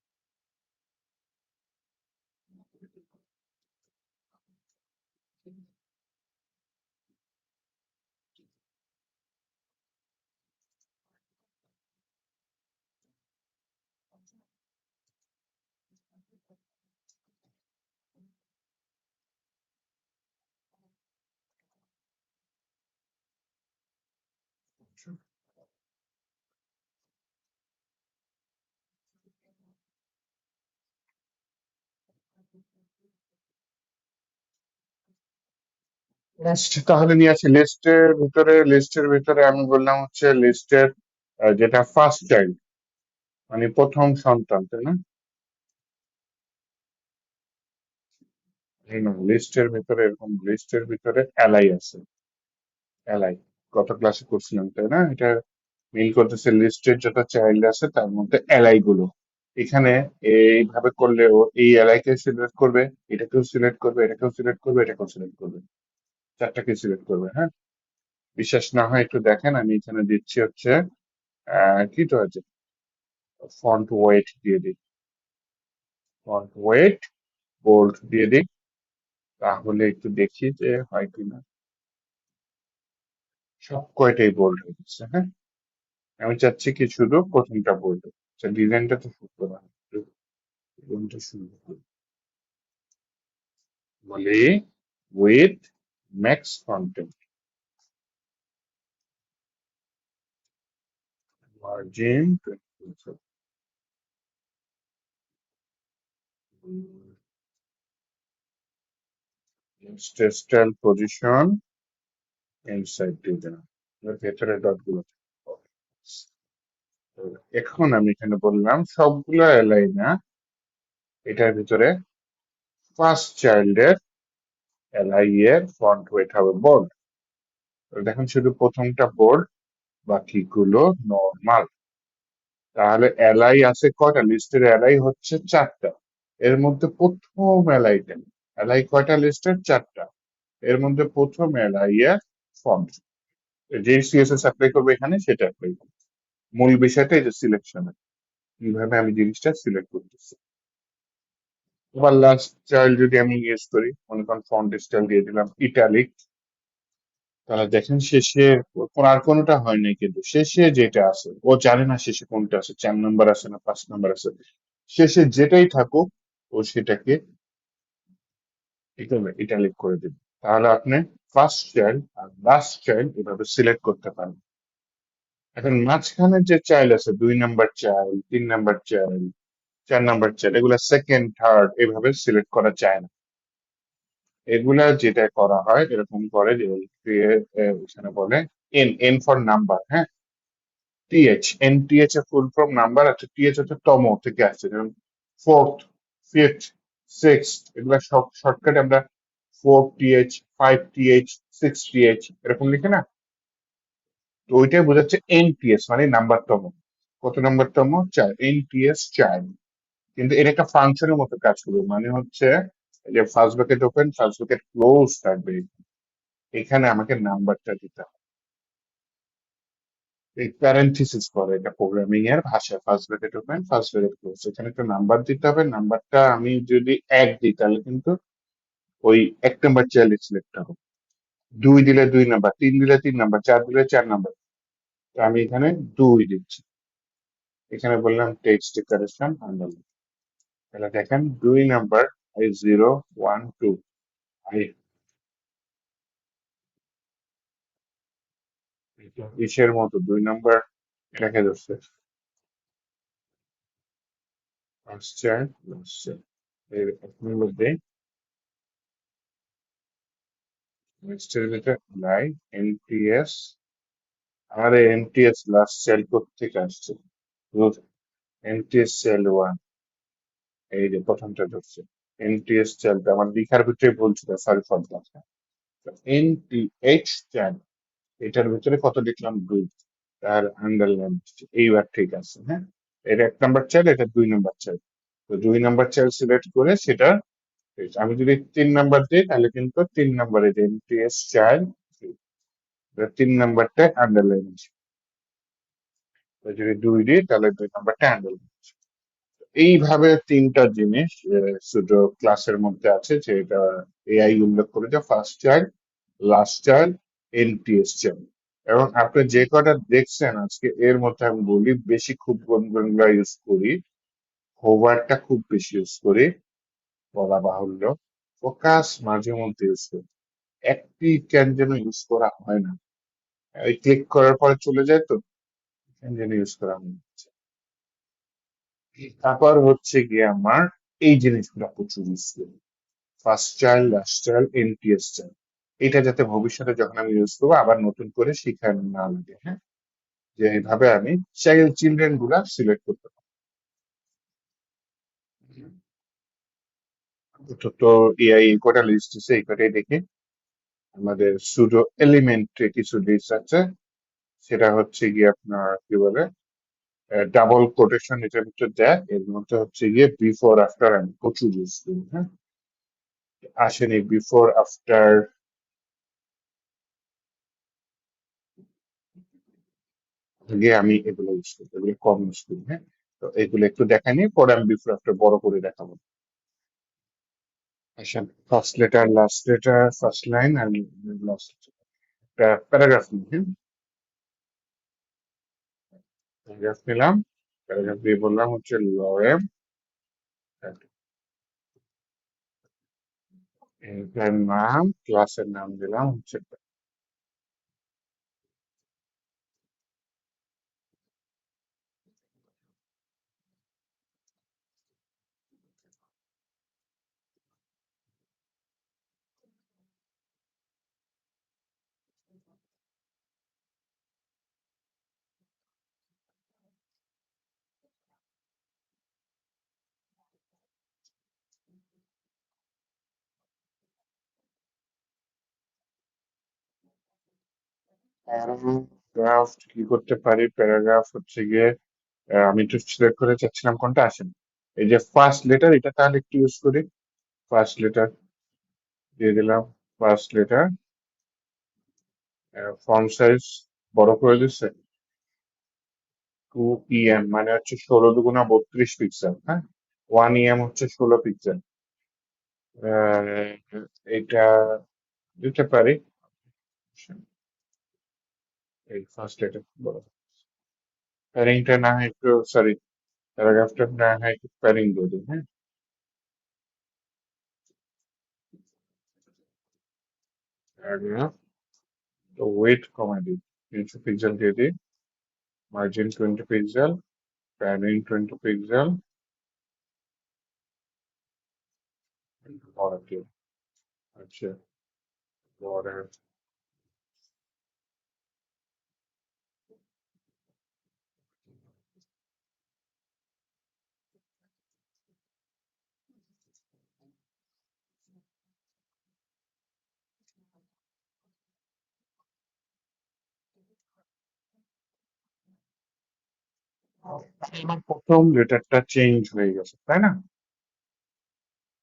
Speaker 1: লিস্ট তাহলে নিয়ে আসি। লিস্টের ভিতরে আমি বললাম হচ্ছে লিস্টের যেটা ফার্স্ট চাইল্ড, মানে প্রথম সন্তান, তাই না? এই না, লিস্টের ভিতরে এলআই আছে। এলআই গত ক্লাসে করছিলাম, তাই না? এটা মিল করতেছে, লিস্টের যত চাইল্ড আছে তার মধ্যে এলআই গুলো। এখানে এইভাবে করলে ও এই এলআই কে সিলেক্ট করবে, এটাকেও সিলেক্ট করবে, এটাকেও সিলেক্ট করবে, এটাকেও সিলেক্ট করবে, চারটাকে সিলেক্ট করবে। হ্যাঁ, বিশ্বাস না হয় একটু দেখেন, আমি এখানে দিচ্ছি হচ্ছে কি তো আছে, ফন্ট ওয়েট দিয়ে দিই, ফন্ট ওয়েট বোল্ড দিয়ে দিই, তাহলে একটু দেখি যে হয় কিনা। সব কয়টাই বোল্ড হয়ে গেছে। হ্যাঁ, আমি চাচ্ছি কি শুধু প্রথমটা বোল্ড। আচ্ছা, ডিজাইনটা তো সুন্দর না, ডিজাইনটা সুন্দর করি। বলি with max content, margin 20, textile position inside দিয়ে দিলাম, এর ভেতরে ডট গুলো থাকবে। তো এখন আমি এখানে বললাম সবগুলো এলাই না, এটার ভিতরে ফার্স্ট চাইল্ডের এলআই এর ফন্ট ওয়েট হবে বোল্ড। দেখেন শুধু প্রথমটা বোল্ড, বাকিগুলো নর্মাল। তাহলে এলআই আছে কয়টা, লিস্টের এলআই হচ্ছে 4টা, এর মধ্যে প্রথম এলআইটা, এলআই কয়টা লিস্টের 4টা, এর মধ্যে প্রথম এলআই এর ফন্ট, যে সিএসএস অ্যাপ্লাই করবে এখানে সেটা অ্যাপ্লাই করবে। মূল বিষয়টা এই যে সিলেকশন, কিভাবে আমি জিনিসটা সিলেক্ট করতেছি। এবার লাস্ট চাইল্ড যদি আমি ইউজ করি, মনে করেন ফন্ট স্টাইল দিয়ে দিলাম ইটালিক, তাহলে দেখেন শেষে আর কোনোটা হয় নাই, কিন্তু শেষে যেটা আছে ও জানে না শেষে কোনটা আছে, 4 নাম্বার আছে না 5 নাম্বার আছে, শেষে যেটাই থাকুক ও সেটাকে ইটালিক করে দেবে। তাহলে আপনি ফার্স্ট চাইল্ড আর লাস্ট চাইল্ড এভাবে সিলেক্ট করতে পারেন। এখন মাঝখানে যে চাইল্ড আছে, 2 number child, 3 number child, 4 number child, এগুলা সেকেন্ড থার্ড এভাবে সিলেক্ট করা যায় না। এগুলা যেটা করা হয় এরকম করে যে এখানে বলে এন, এন ফর নাম্বার। হ্যাঁ, টিএইচ, এনটিএইচ এর ফুল ফর্ম নাম্বার আছে, টিএইচ হচ্ছে তম থেকে আসছে, যেমন ফোর্থ, ফিফথ, সিক্স, এগুলা সব শর্টকাটে আমরা 4th, 5th, 6th এরকম লিখে না। তো ওইটাই বোঝাচ্ছে এনটিএস, মানে নাম্বার তম। কত নাম্বার তম? 4, এনটিএস 4। কিন্তু এটা একটা ফাংশনের মতো কাজ করবে, মানে হচ্ছে এই যে first bracket open, first bracket close থাকবে, এখানে আমাকে নাম্বারটা দিতে হবে। এই প্যারেন্থিসিস করে এটা প্রোগ্রামিং এর ভাষা, first bracket open, first bracket close, এখানে একটা নাম্বার দিতে হবে। নাম্বারটা আমি যদি 1 দিই তাহলে কিন্তু ওই 1 নাম্বার চাইল্ড সিলেক্ট হবে, 2 দিলে 2 নাম্বার, 3 দিলে 3 নাম্বার, 4 দিলে 4 নাম্বার। তো আমি এখানে 2 দিচ্ছি, এখানে বললাম টেক্সট ডিক্লারেশন আন্ডারলাইন। তাহলে দেখেন 2 নাম্বার, I0, 1, 2, I ইসের মতো 2 নাম্বার রেখে ধরছে। ফার্স্ট চাইল্ড লাস্ট চাইল্ড এর এক নম্বর দেই, নেক্সটের ভিতরে লাই এনটিএস। আমার এনটিএস লাস্ট চাইল্ড কোথেকে আসছে? এনটিএস চাইল্ড 1, এই যে প্রথমটা ধরছে। এনটিএস চাইল্ড আমার লিখার ভিতরে ভুল ছিল, sorry for that. NTH child, এটার ভিতরে কত লিখলাম? 2, তার আন্ডারলাইন এইবার ঠিক আছে। হ্যাঁ, এটা 1 নাম্বার চাইল্ড, এটা 2 নাম্বার চাইল্ড। তো 2 নাম্বার চাইল্ড সিলেক্ট করে সেটা, আমি যদি 3 নাম্বার দিই তাহলে কিন্তু 3 নাম্বারে যে এনটিএস চাইল্ড 3 নাম্বারটা আন্ডারলাইন আছে। তো যদি 2 দিই তাহলে 2 নাম্বারটা আন্ডারলাইন। এইভাবে 3টা জিনিস শুধু ক্লাসের মধ্যে আছে, যে এটা এআই উল্লেখ করে, যে first child, last child, NTS child. এবং আপনি যে কটা দেখছেন আজকে, এর মধ্যে আমি বলি বেশি খুব কোনগুলো ইউজ করি। হোভারটা খুব বেশি ইউজ করি, বলা বাহুল্য। ফোকাস মাঝে মধ্যে ইউজ করি, একটি কেন যেন ইউজ করা হয় না। এই ক্লিক করার পরে চলে যায়, তো কেন যেন ইউজ করা হয় না। তারপর হচ্ছে গিয়ে আমার এই জিনিসগুলো প্রচুর ইউজ করি, first child, last child, NTS child. এটা যাতে ভবিষ্যতে যখন আমি ইউজ করবো আবার নতুন করে শিখার না লাগে। হ্যাঁ, যে এইভাবে আমি চাইল্ড চিলড্রেন গুলা সিলেক্ট করতে পারি। তো এআই এই কটা লিস্ট আছে, এই কটাই দেখি। আমাদের সুডো এলিমেন্টে কিছু লিস্ট আছে, সেটা হচ্ছে গিয়ে আপনার কি বলে, ডাবল কোটেশন এটার ভিতরে দেয়, এর মধ্যে হচ্ছে গিয়ে বিফোর আফটার আমি প্রচুর ইউজ করি। হ্যাঁ, আসেনি বিফোর আফটার, গিয়ে আমি এগুলো ইউজ করি, এগুলো কম ইউজ করি। হ্যাঁ, তো এগুলো একটু দেখানি, পরে আমি বিফোর আফটার বড় করে দেখাবো। আসেন, first letter, last letter, first line আর লাস্ট প্যারাগ্রাফ নিই। হ্যাঁ, প্যারাগ্রাফ নিলাম, প্যারাগ্রাফ দিয়ে বললাম হচ্ছে লরেম, এর নাম, ক্লাসের নাম দিলাম হচ্ছে। প্যারাগ্রাফ কি করতে পারি? প্যারাগ্রাফ হচ্ছে গিয়ে আমি একটু সিলেক্ট করে চাচ্ছিলাম কোনটা। আসেন, এই যে ফার্স্ট লেটার, এটা তাহলে একটু ইউজ করি। ফার্স্ট লেটার দিয়ে দিলাম, ফার্স্ট লেটার। ফন্ট সাইজ বড় করে দিচ্ছে, 2 EM, মানে হচ্ছে 16×32 পিক্সেল। হ্যাঁ, 1 EM হচ্ছে 16 পিক্সেল। এটা দিতে পারি। এই ফার্স্ট লেটার বড়, প্যারিংটা না হয় একটু, সরি, প্যারাগ্রাফটা না হয় একটু প্যারিং দিয়ে দিই। হ্যাঁ, প্যারাগ্রাফ, তো ওয়েট কমাই দিই, 300 পিক্সেল দিয়ে দিই, margin 20 pixel, padding 20 pixel, border দিয়ে, আচ্ছা, বর্ডার। আমার প্রথম লেটারটা চেঞ্জ হয়ে গেছে, তাই না?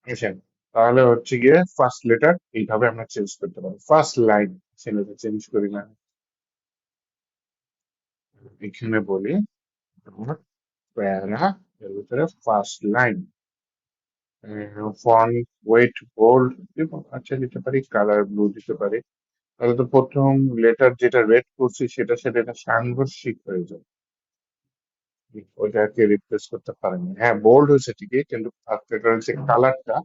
Speaker 1: আচ্ছা, তাহলে হচ্ছে গিয়ে ফার্স্ট লেটার এইভাবে আমরা চেঞ্জ করতে পারি। ফার্স্ট লাইন সেটাতে চেঞ্জ করি না, এখানে বলি প্যারা, এর ভিতরে first line, font weight bold, আচ্ছা দিতে পারি, কালার ব্লু দিতে পারি। তাহলে তো প্রথম লেটার যেটা রেড করছি সেটার সাথে এটা সাংঘর্ষিক হয়ে যায়, ওইটাকে রিপ্লেস করতে পারেনি। হ্যাঁ, বোল্ড হয়েছে ঠিকই, কিন্তু ফার্স্ট লেটারের যে কালারটা,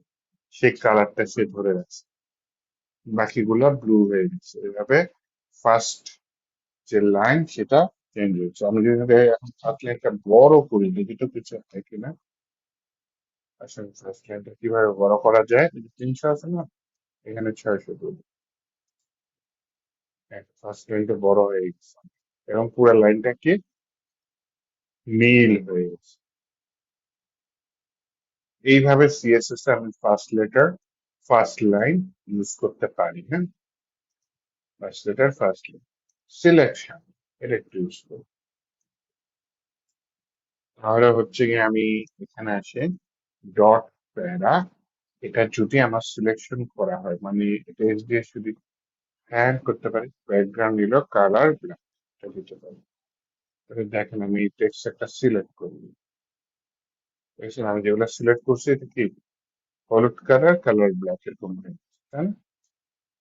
Speaker 1: সেই কালারটা সে ধরে রাখছে, বাকিগুলো ব্লু হয়ে গেছে। এভাবে ফার্স্ট যে লাইন সেটা চেঞ্জ হচ্ছে। আমি যদি এখন ফার্স্ট লাইনটা বড় করি দেখি তো কিছু হয় কিনা। আসলে ফার্স্ট লাইনটা কিভাবে বড় করা যায়, এই যে 300 আছে না, এখানে 600 করবো। ফার্স্ট লাইনটা বড় হয়ে গেছে এবং পুরো লাইনটা কি নীল হয়ে গেছে। এইভাবে সিএসএস এ আমি first letter first line use করতে পারি। হ্যাঁ, first letter first line selection এটা একটু ইউজ করি। তাহলে হচ্ছে গিয়ে আমি এখানে আসে ডট প্যারা, এটা যদি আমার সিলেকশন করা হয় মানে এটা এস দিয়ে শুধু হ্যান্ড করতে পারি, ব্যাকগ্রাউন্ড নিল কালার ব্ল্যাক, এটা দিতে পারি। তাহলে দেখেন আমি এই টেক্সট একটা সিলেক্ট করি, দেখছেন আমি যেগুলো সিলেক্ট করছি এটা কি হলুদ কালার কালার ব্ল্যাক এরকম হয়ে গেছে, তাই না?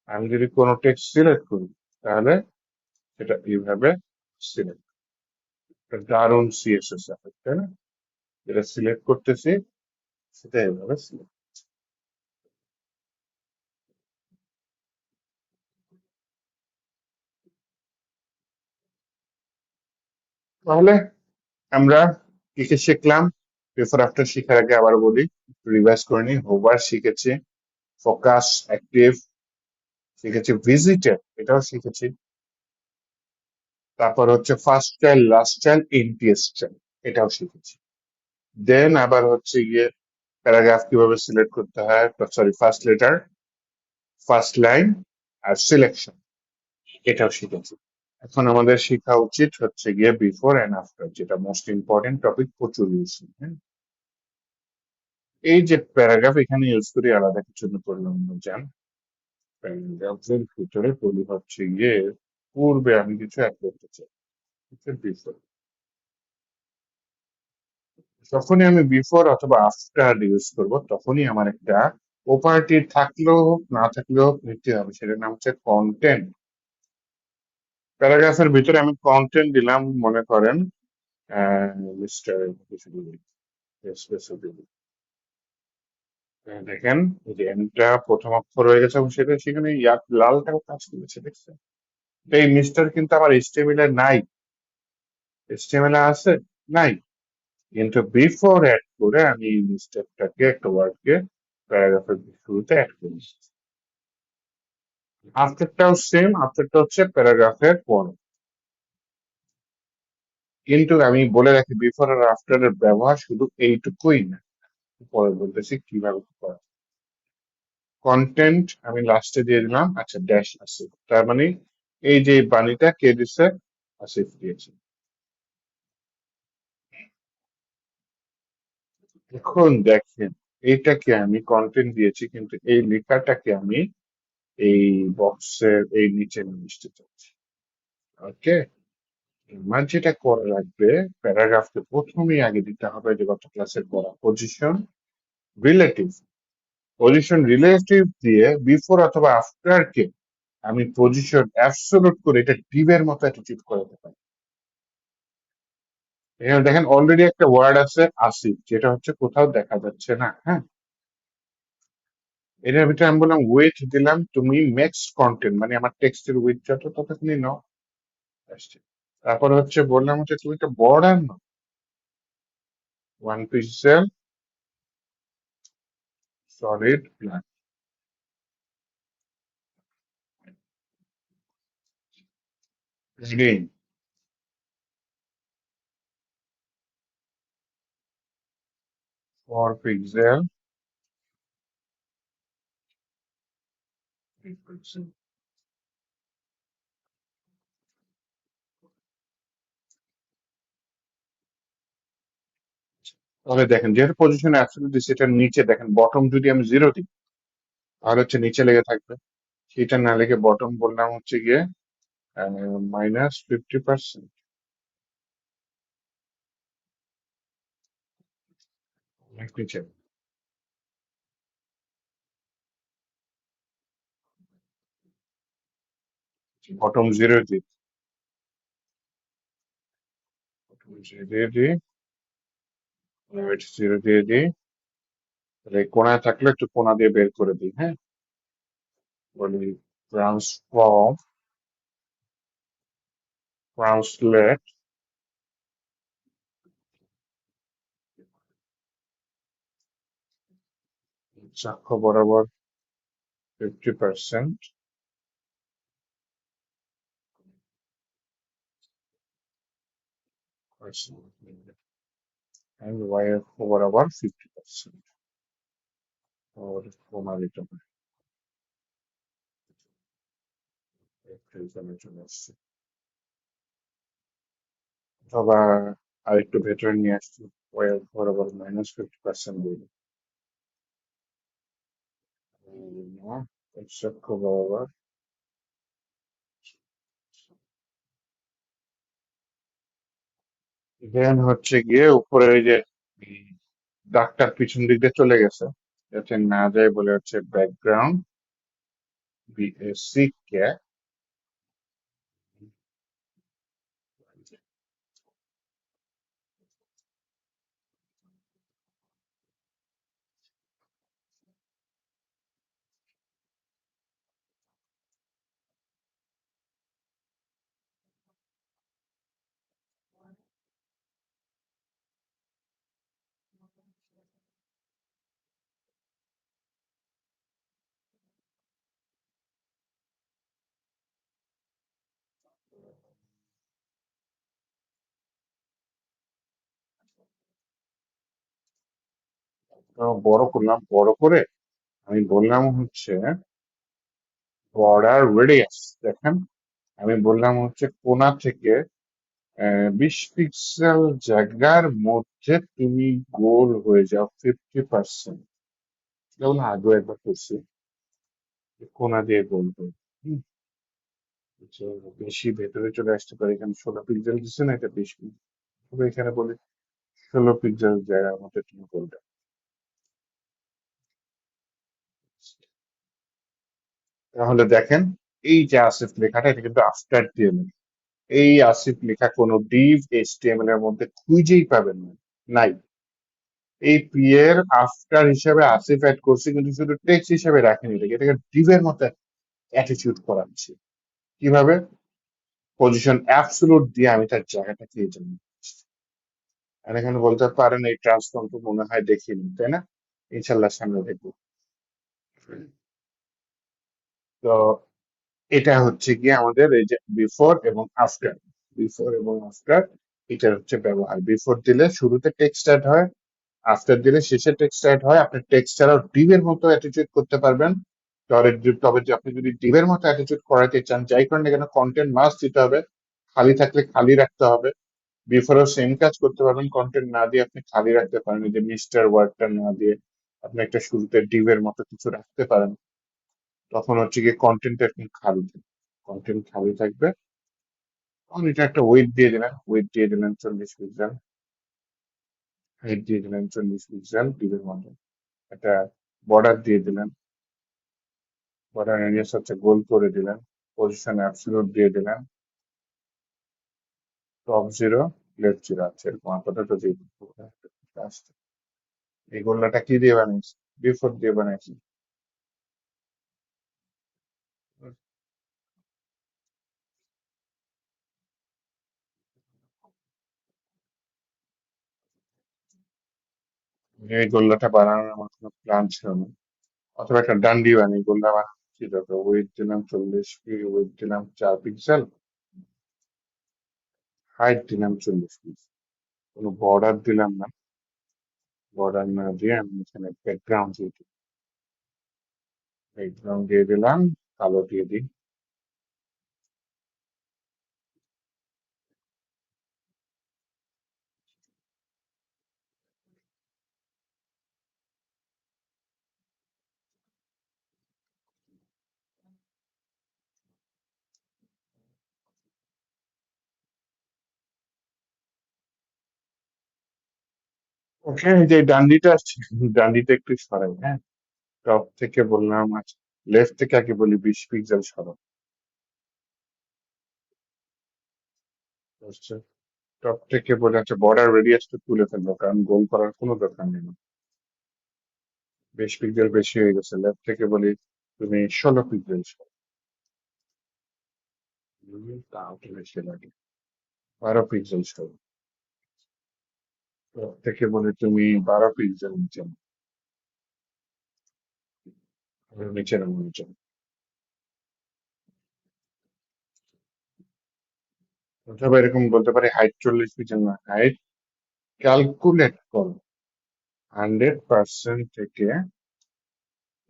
Speaker 1: আমি যদি কোনো টেক্সট সিলেক্ট করি তাহলে সেটা এইভাবে সিলেক্ট, দারুণ সিএসএস এফেক্ট, তাই না? যেটা সিলেক্ট করতেছি সেটা এইভাবে সিলেক্ট। তাহলে আমরা কি কি শিখলাম? বিফোর আফটার শিখার আগে আবার বলি, রিভাইজ করে নিই। হোভার শিখেছি, ফোকাস, অ্যাক্টিভ শিখেছি, ভিজিটেড এটাও শিখেছি, তারপর হচ্ছে first child last child NTS child এটাও শিখেছি। দেন আবার হচ্ছে গিয়ে প্যারাগ্রাফ কিভাবে সিলেক্ট করতে হয়, sorry first letter first line আর সিলেকশন এটাও শিখেছি। এখন আমাদের শেখা উচিত হচ্ছে গিয়ে বিফোর এন্ড আফটার, যেটা মোস্ট ইম্পর্টেন্ট টপিক, প্রচুর ইউজ। এই যে প্যারাগ্রাফ এখানে ইউজ করি আলাদা কিছু করলাম না, জান প্যারাগ্রাফের ভিতরে বলি হচ্ছে গিয়ে পূর্বে আমি কিছু অ্যাড করতে চাই, বিফোর। যখনই আমি বিফোর অথবা আফটার ইউজ করব তখনই আমার একটা প্রপার্টি থাকলেও হোক না থাকলেও হোক নিতে হবে, সেটার নাম হচ্ছে কন্টেন্ট। প্যারাগ্রাফের ভিতরে আমি কন্টেন্ট দিলাম, মনে করেন মিস্টার কিছু দিবি, দেখেন এই যে এনটা প্রথম অক্ষর হয়ে গেছে এবং সেটা সেখানে লালটাও কাজ করেছে, দেখছেন? তো এই মিস্টার কিন্তু আমার এইচটিএমএল এ নাই, এইচটিএমএল এ আছে নাই, কিন্তু বিফোর অ্যাড করে আমি এই মিস্টারটাকে একটা ওয়ার্ডকে প্যারাগ্রাফের শুরুতে অ্যাড করেছি। আফটারটাও সেম, আফটারটা হচ্ছে প্যারাগ্রাফের পর। কিন্তু আমি বলে রাখি বিফোর আর আফটার এর ব্যবহার শুধু এইটুকুই না, পরে বলতেছি কিভাবে কি করা। কন্টেন্ট আমি লাস্টে দিয়ে দিলাম, আচ্ছা ড্যাশ আসিফ, তার মানে এই যে বাণীটা কে দিচ্ছে, আসিফ দিয়েছে। এখন দেখেন এইটাকে আমি কন্টেন্ট দিয়েছি কিন্তু এই লেখাটাকে আমি এই বক্সের এই নিচে নিয়ে আসতে চাচ্ছি। ওকে, আমার যেটা করা লাগবে, প্যারাগ্রাফকে প্রথমেই আগে দিতে হবে যে গত ক্লাসের পড়া পজিশন রিলেটিভ। পজিশন রিলেটিভ দিয়ে বিফোর অথবা আফটার কে আমি পজিশন অ্যাবসোলুট করে এটা ডিভের মতো অ্যাটিটিউড করে দিতে পারি। এখানে দেখেন অলরেডি একটা ওয়ার্ড আছে আসিফ, যেটা হচ্ছে কোথাও দেখা যাচ্ছে না। হ্যাঁ, এটার ভিতরে আমি বললাম ওয়েট দিলাম, তুমি মেক্স কন্টেন্ট মানে আমার টেক্সটের ওয়েট যত ততখানি নাও, আসছে। তারপর হচ্ছে বললাম হচ্ছে তুমি একটা বর্ডার নাও, 1 pixel solid black, green 4 pixel, তাহলে দেখেন যেহেতু পজিশন অ্যাবসলিউট দিচ্ছি, এটার নিচে দেখেন বটম যদি আমি 0 দিই তাহলে হচ্ছে নিচে লেগে থাকবে, সেটা না লেগে বটম বললাম হচ্ছে গিয়ে -50%, নিচে বটম 0 দিই, বটম 0 দিয়ে দিই, ওয়েট 0 দিয়ে দিই, তাহলে এই কোনায় থাকলে একটু কোনা দিয়ে বের করে দিই। হ্যাঁ, বলি ট্রান্সফর্ম ট্রান্সলেট চাক্ষ বরাবর 50%, and y অক্ষ বরাবর 50%। ওর কমা দিতে হবে, এখানে চলে আসছে। অথবা আরেকটু ভেতরে নিয়ে আসছি, y অক্ষ বরাবর -50% দিয়ে x অক্ষ বরাবর দেন হচ্ছে গিয়ে উপরে ওই যে উম, দাগটার পিছন দিক দিয়ে চলে গেছে, যাতে না যায় বলে হচ্ছে ব্যাকগ্রাউন্ড বিএসসি কে বড় করলাম, বড় করে আমি বললাম হচ্ছে বর্ডার রেডিয়াস। দেখেন, আমি বললাম হচ্ছে কোণা থেকে 20 পিক্সেল জায়গার মধ্যে তুমি গোল হয়ে যাও 50%। যেমন আগে একবার করছি, যে কোণা দিয়ে গোল হয়ে, হুম, তো বেশি ভেতরে চলে আসতে পারে। এখানে 16 পিক্সেল দিচ্ছে না, এটা 20 পিক্সেল। তবে এখানে বলি 16 পিক্সেল জায়গার মধ্যে তুমি গোলটা। তাহলে দেখেন, এই যে আসিফ লেখাটা, এটা কিন্তু আফটার দিয়ে লেখা। এই আসিফ লেখা কোনো ডিভ এইচটিএমএল এর মধ্যে খুঁজেই পাবেন না, নাই। এই পি এর আফটার হিসাবে আসিফ অ্যাড করছি, কিন্তু শুধু টেক্সট হিসাবে রাখেনি, এটাকে ডিভের মতো অ্যাটিটিউড করাচ্ছি। কিভাবে? পজিশন অ্যাবসলুট দিয়ে আমি তার জায়গাটা খেয়ে যাবো। আর এখানে বলতে পারেন এই ট্রান্সফর্ম তো মনে হয় দেখিনি, তাই না? ইনশাল্লাহ সামনে দেখবো। তো এটা হচ্ছে গিয়ে আমাদের এই যে বিফোর এবং আফটার, বিফোর এবং আফটার, এটার হচ্ছে ব্যবহার। বিফোর দিলে শুরুতে টেক্সট অ্যাড হয়, আফটার দিলে শেষে টেক্সট অ্যাড হয়। আপনি টেক্সট ছাড়াও ডিভের মতো অ্যাটিটিউড করতে পারবেন। তবে যে আপনি যদি ডিভের মতো অ্যাটিটিউড করাতে চান, যাই করেন না কেন কন্টেন্ট মাস্ট দিতে হবে, খালি থাকলে খালি রাখতে হবে। বিফোরেও সেম কাজ করতে পারবেন, কন্টেন্ট না দিয়ে আপনি খালি রাখতে পারেন, এই যে মিস্টার ওয়ার্ডটা না দিয়ে আপনি একটা শুরুতে ডিভের মতো কিছু রাখতে পারেন। তখন হচ্ছে গিয়ে কন্টেন্ট একদম খালি থাকবে, কন্টেন্ট খালি থাকবে। তখন এটা একটা ওয়েট দিয়ে দিলেন, ওয়েট দিয়ে দিলেন 40 পিক্সেল, হাইট দিয়ে দিলেন 40 পিক্সেল ডিভের মতো। একটা বর্ডার দিয়ে দিলেন, বর্ডার রেডিয়াস হচ্ছে গোল করে দিলেন, পজিশন অ্যাবসলিউট দিয়ে দিলেন, টপ জিরো লেফট জিরো আছে, এরকম আপাতত দিয়ে দিবো। এই গোলটা কি দিয়ে বানিয়েছি? বিফোর দিয়ে বানিয়েছি। এই গোল্লাটা বানানোর আমার কোনো প্ল্যান ছিল না। অথবা একটা ডান্ডি বানিয়ে গোল্লা বানাচ্ছি, যত ওয়েট দিলাম 40, ওয়েট দিলাম 4 পিক্সেল, হাইট দিলাম 40 পিক্সেল, কোনো বর্ডার দিলাম না। বর্ডার না দিয়ে আমি এখানে ব্যাকগ্রাউন্ড দিয়ে দিই, ব্যাকগ্রাউন্ড দিয়ে দিলাম, কালো দিয়ে দিই। ওকে, এই যে ডান্ডিটা আছে, ডান্ডিটা একটু সরাই, হ্যাঁ। টপ থেকে বললাম, আচ্ছা, লেফট থেকে আগে বলি 20 পিক্সেল সরাও। আচ্ছা, টপ থেকে বলে আচ্ছা বর্ডার রেডিয়াসটা তুলে ফেলবো, কারণ গোল করার কোনো দরকার নেই। 20 পিক্সেল বেশি হয়ে গেছে, লেফট থেকে বলি তুমি 16 পিক্সেল সরাও। তাও তো বেশি লাগে। 12 পিক্সেল সহ থেকে মানে তুমি 12 পিক্সেল নিচে নামো নিচে। অথবা এরকম বলতে পারি হাইট 40 পিক্সেল না, হাইট ক্যালকুলেট করো 100% থেকে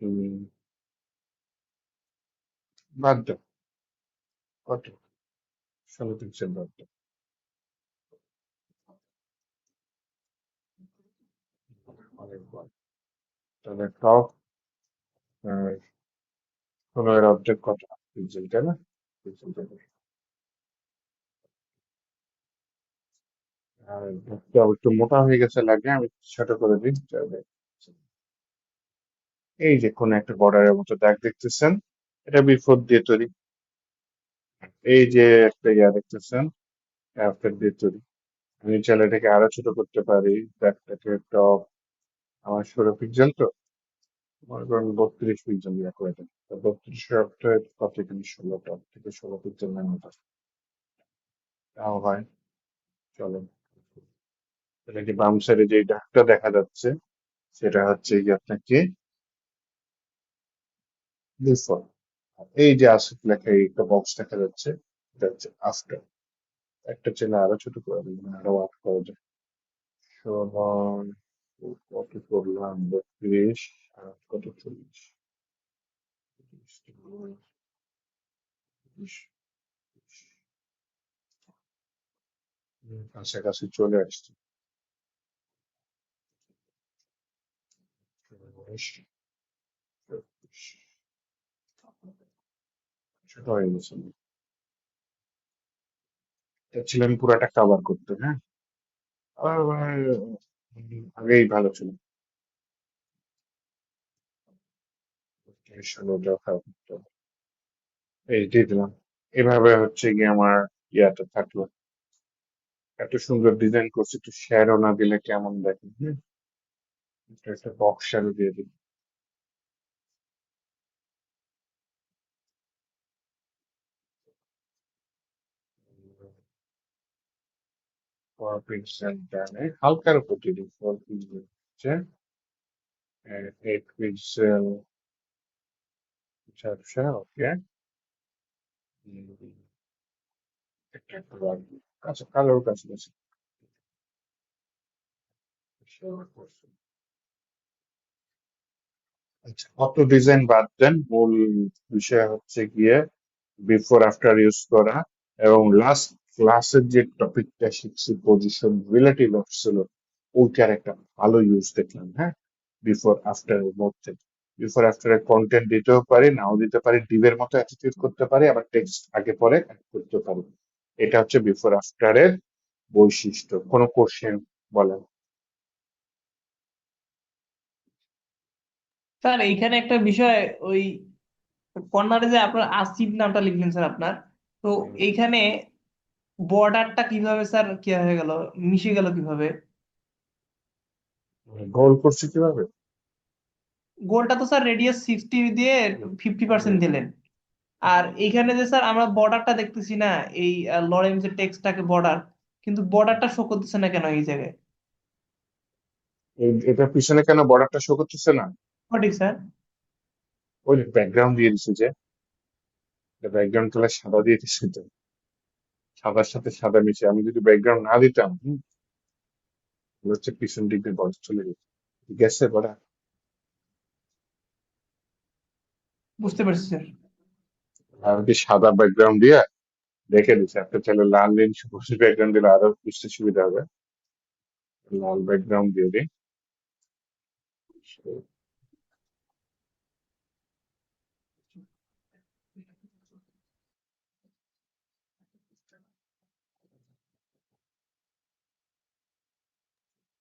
Speaker 1: তুমি বাদ দাও, কত 16 পিক্সেল বাদ দাও। অনেক বড়। তাহলে টপ 16 অবজেক্ট কত পিক্সেল, তাই না? পিক্সেল থেকে আর দেখতে একটু মোটা হয়ে গেছে লাগে, আমি ছোট করে দিই তাহলে। এই যে কোন একটা বর্ডারের মতো দাগ দেখতেছেন, এটা বিফোর দিয়ে তৈরি। এই যে একটা ইয়া দেখতেছেন, আফটার দিয়ে তৈরি। আমি চাইলে এটাকে আরো ছোট করতে পারি, ব্যাকটাকে টপ, আমার 16 পিক্সেল তো মনে করেন 32 পিক্সেল ইয়া করে দেন। 32 কত এখানে 16, টপ থেকে 16 পিক্সেল নামে তাও হয়। চলো, তাহলে যে বাম সাইডে যে দাগটা দেখা যাচ্ছে সেটা হচ্ছে যে আপনাকে বিফোর। এই যে আসিফ লেখা এই একটা বক্স দেখা যাচ্ছে, এটা হচ্ছে আফটার। একটা চেনে আরো ছোট করে দিই, মানে আরো আট করা যায়। 16 কত করলাম, 32 আর কত 40, কাছাকাছি চলে আসছে। সেটা হয়ে গেছে। চাচ্ছিলাম পুরাটা কভার করতে, হ্যাঁ। আবার আগেই ভালো ছিল। 16টা খারাপ হতো। এই দিয়ে দিলাম। এভাবে হচ্ছে গিয়ে আমার ইয়াটা থাকলো। এত সুন্দর ডিজাইন করছি, একটু শ্যাডো না দিলে কেমন দেখে, হ্যাঁ। এটা একটা বক্স শ্যাডো দিয়ে দিই। ফোর পিক্সেল ডানে হালকার উপর দিয়ে দিই, 4 পিক্সেল হচ্ছে 8 পিক্সেল ঝাপসা, ওকে। একটা একটু রাখবো কাছে, কালোর কাছাকাছি। আচ্ছা, অত ডিজাইন বাদ দেন, মূল বিষয় হচ্ছে গিয়ে বিফোর আফটার ইউজ করা। এবং লাস্ট ক্লাসের যে টপিকটা শিখছি পজিশন রিলেটিভ ছিল, ওইটার একটা ভালো ইউজ দেখলাম, হ্যাঁ। বিফোর আফটার এর মধ্যে বিফোর আফটার এর কন্টেন্ট দিতেও পারি, নাও দিতে পারি, ডিভের মতো অ্যাটিটিউড করতে পারি, আবার টেক্সট আগে পরে অ্যাড করতে পারি। এটা হচ্ছে বিফোর আফটার এর বৈশিষ্ট্য। কোনো কোশ্চেন বলেন?
Speaker 2: স্যার এইখানে একটা বিষয়, ওই কর্নারে যে আপনার আসিফ নামটা লিখলেন স্যার আপনার, তো এইখানে বর্ডারটা কিভাবে স্যার কি হয়ে গেল, মিশে গেল কিভাবে?
Speaker 1: গোল করছি কিভাবে?
Speaker 2: গোলটা তো স্যার রেডিয়াস 60 দিয়ে 50% দিলেন। আর এইখানে যে স্যার আমরা বর্ডারটা দেখতেছি না, এই লরেন্স যে টেক্সটটাকে বর্ডার, কিন্তু বর্ডারটা শো করতেছে না কেন এই জায়গায়?
Speaker 1: এটার পিছনে কেন বর্ডারটা শো করতেছে না?
Speaker 2: সঠিক স্যার।
Speaker 1: ওই ব্যাকগ্রাউন্ড দিয়ে দিছে যে, ব্যাকগ্রাউন্ড কালার সাদা দিয়ে দিছে তো, সাদার সাথে সাদা মিশে। আমি যদি ব্যাকগ্রাউন্ড না দিতাম, তাহলে হচ্ছে পিছন দিক দিয়ে বর্ডার চলে যেত। গেছে বর্ডার।
Speaker 2: বুঝতে পারছি স্যার।
Speaker 1: আর যদি সাদা ব্যাকগ্রাউন্ড দিয়ে রেখে দিচ্ছে, একটা চাইলে লাল নীল সবুজ ব্যাকগ্রাউন্ড দিলে আরো বুঝতে সুবিধা হবে। লাল ব্যাকগ্রাউন্ড দিয়ে দিই।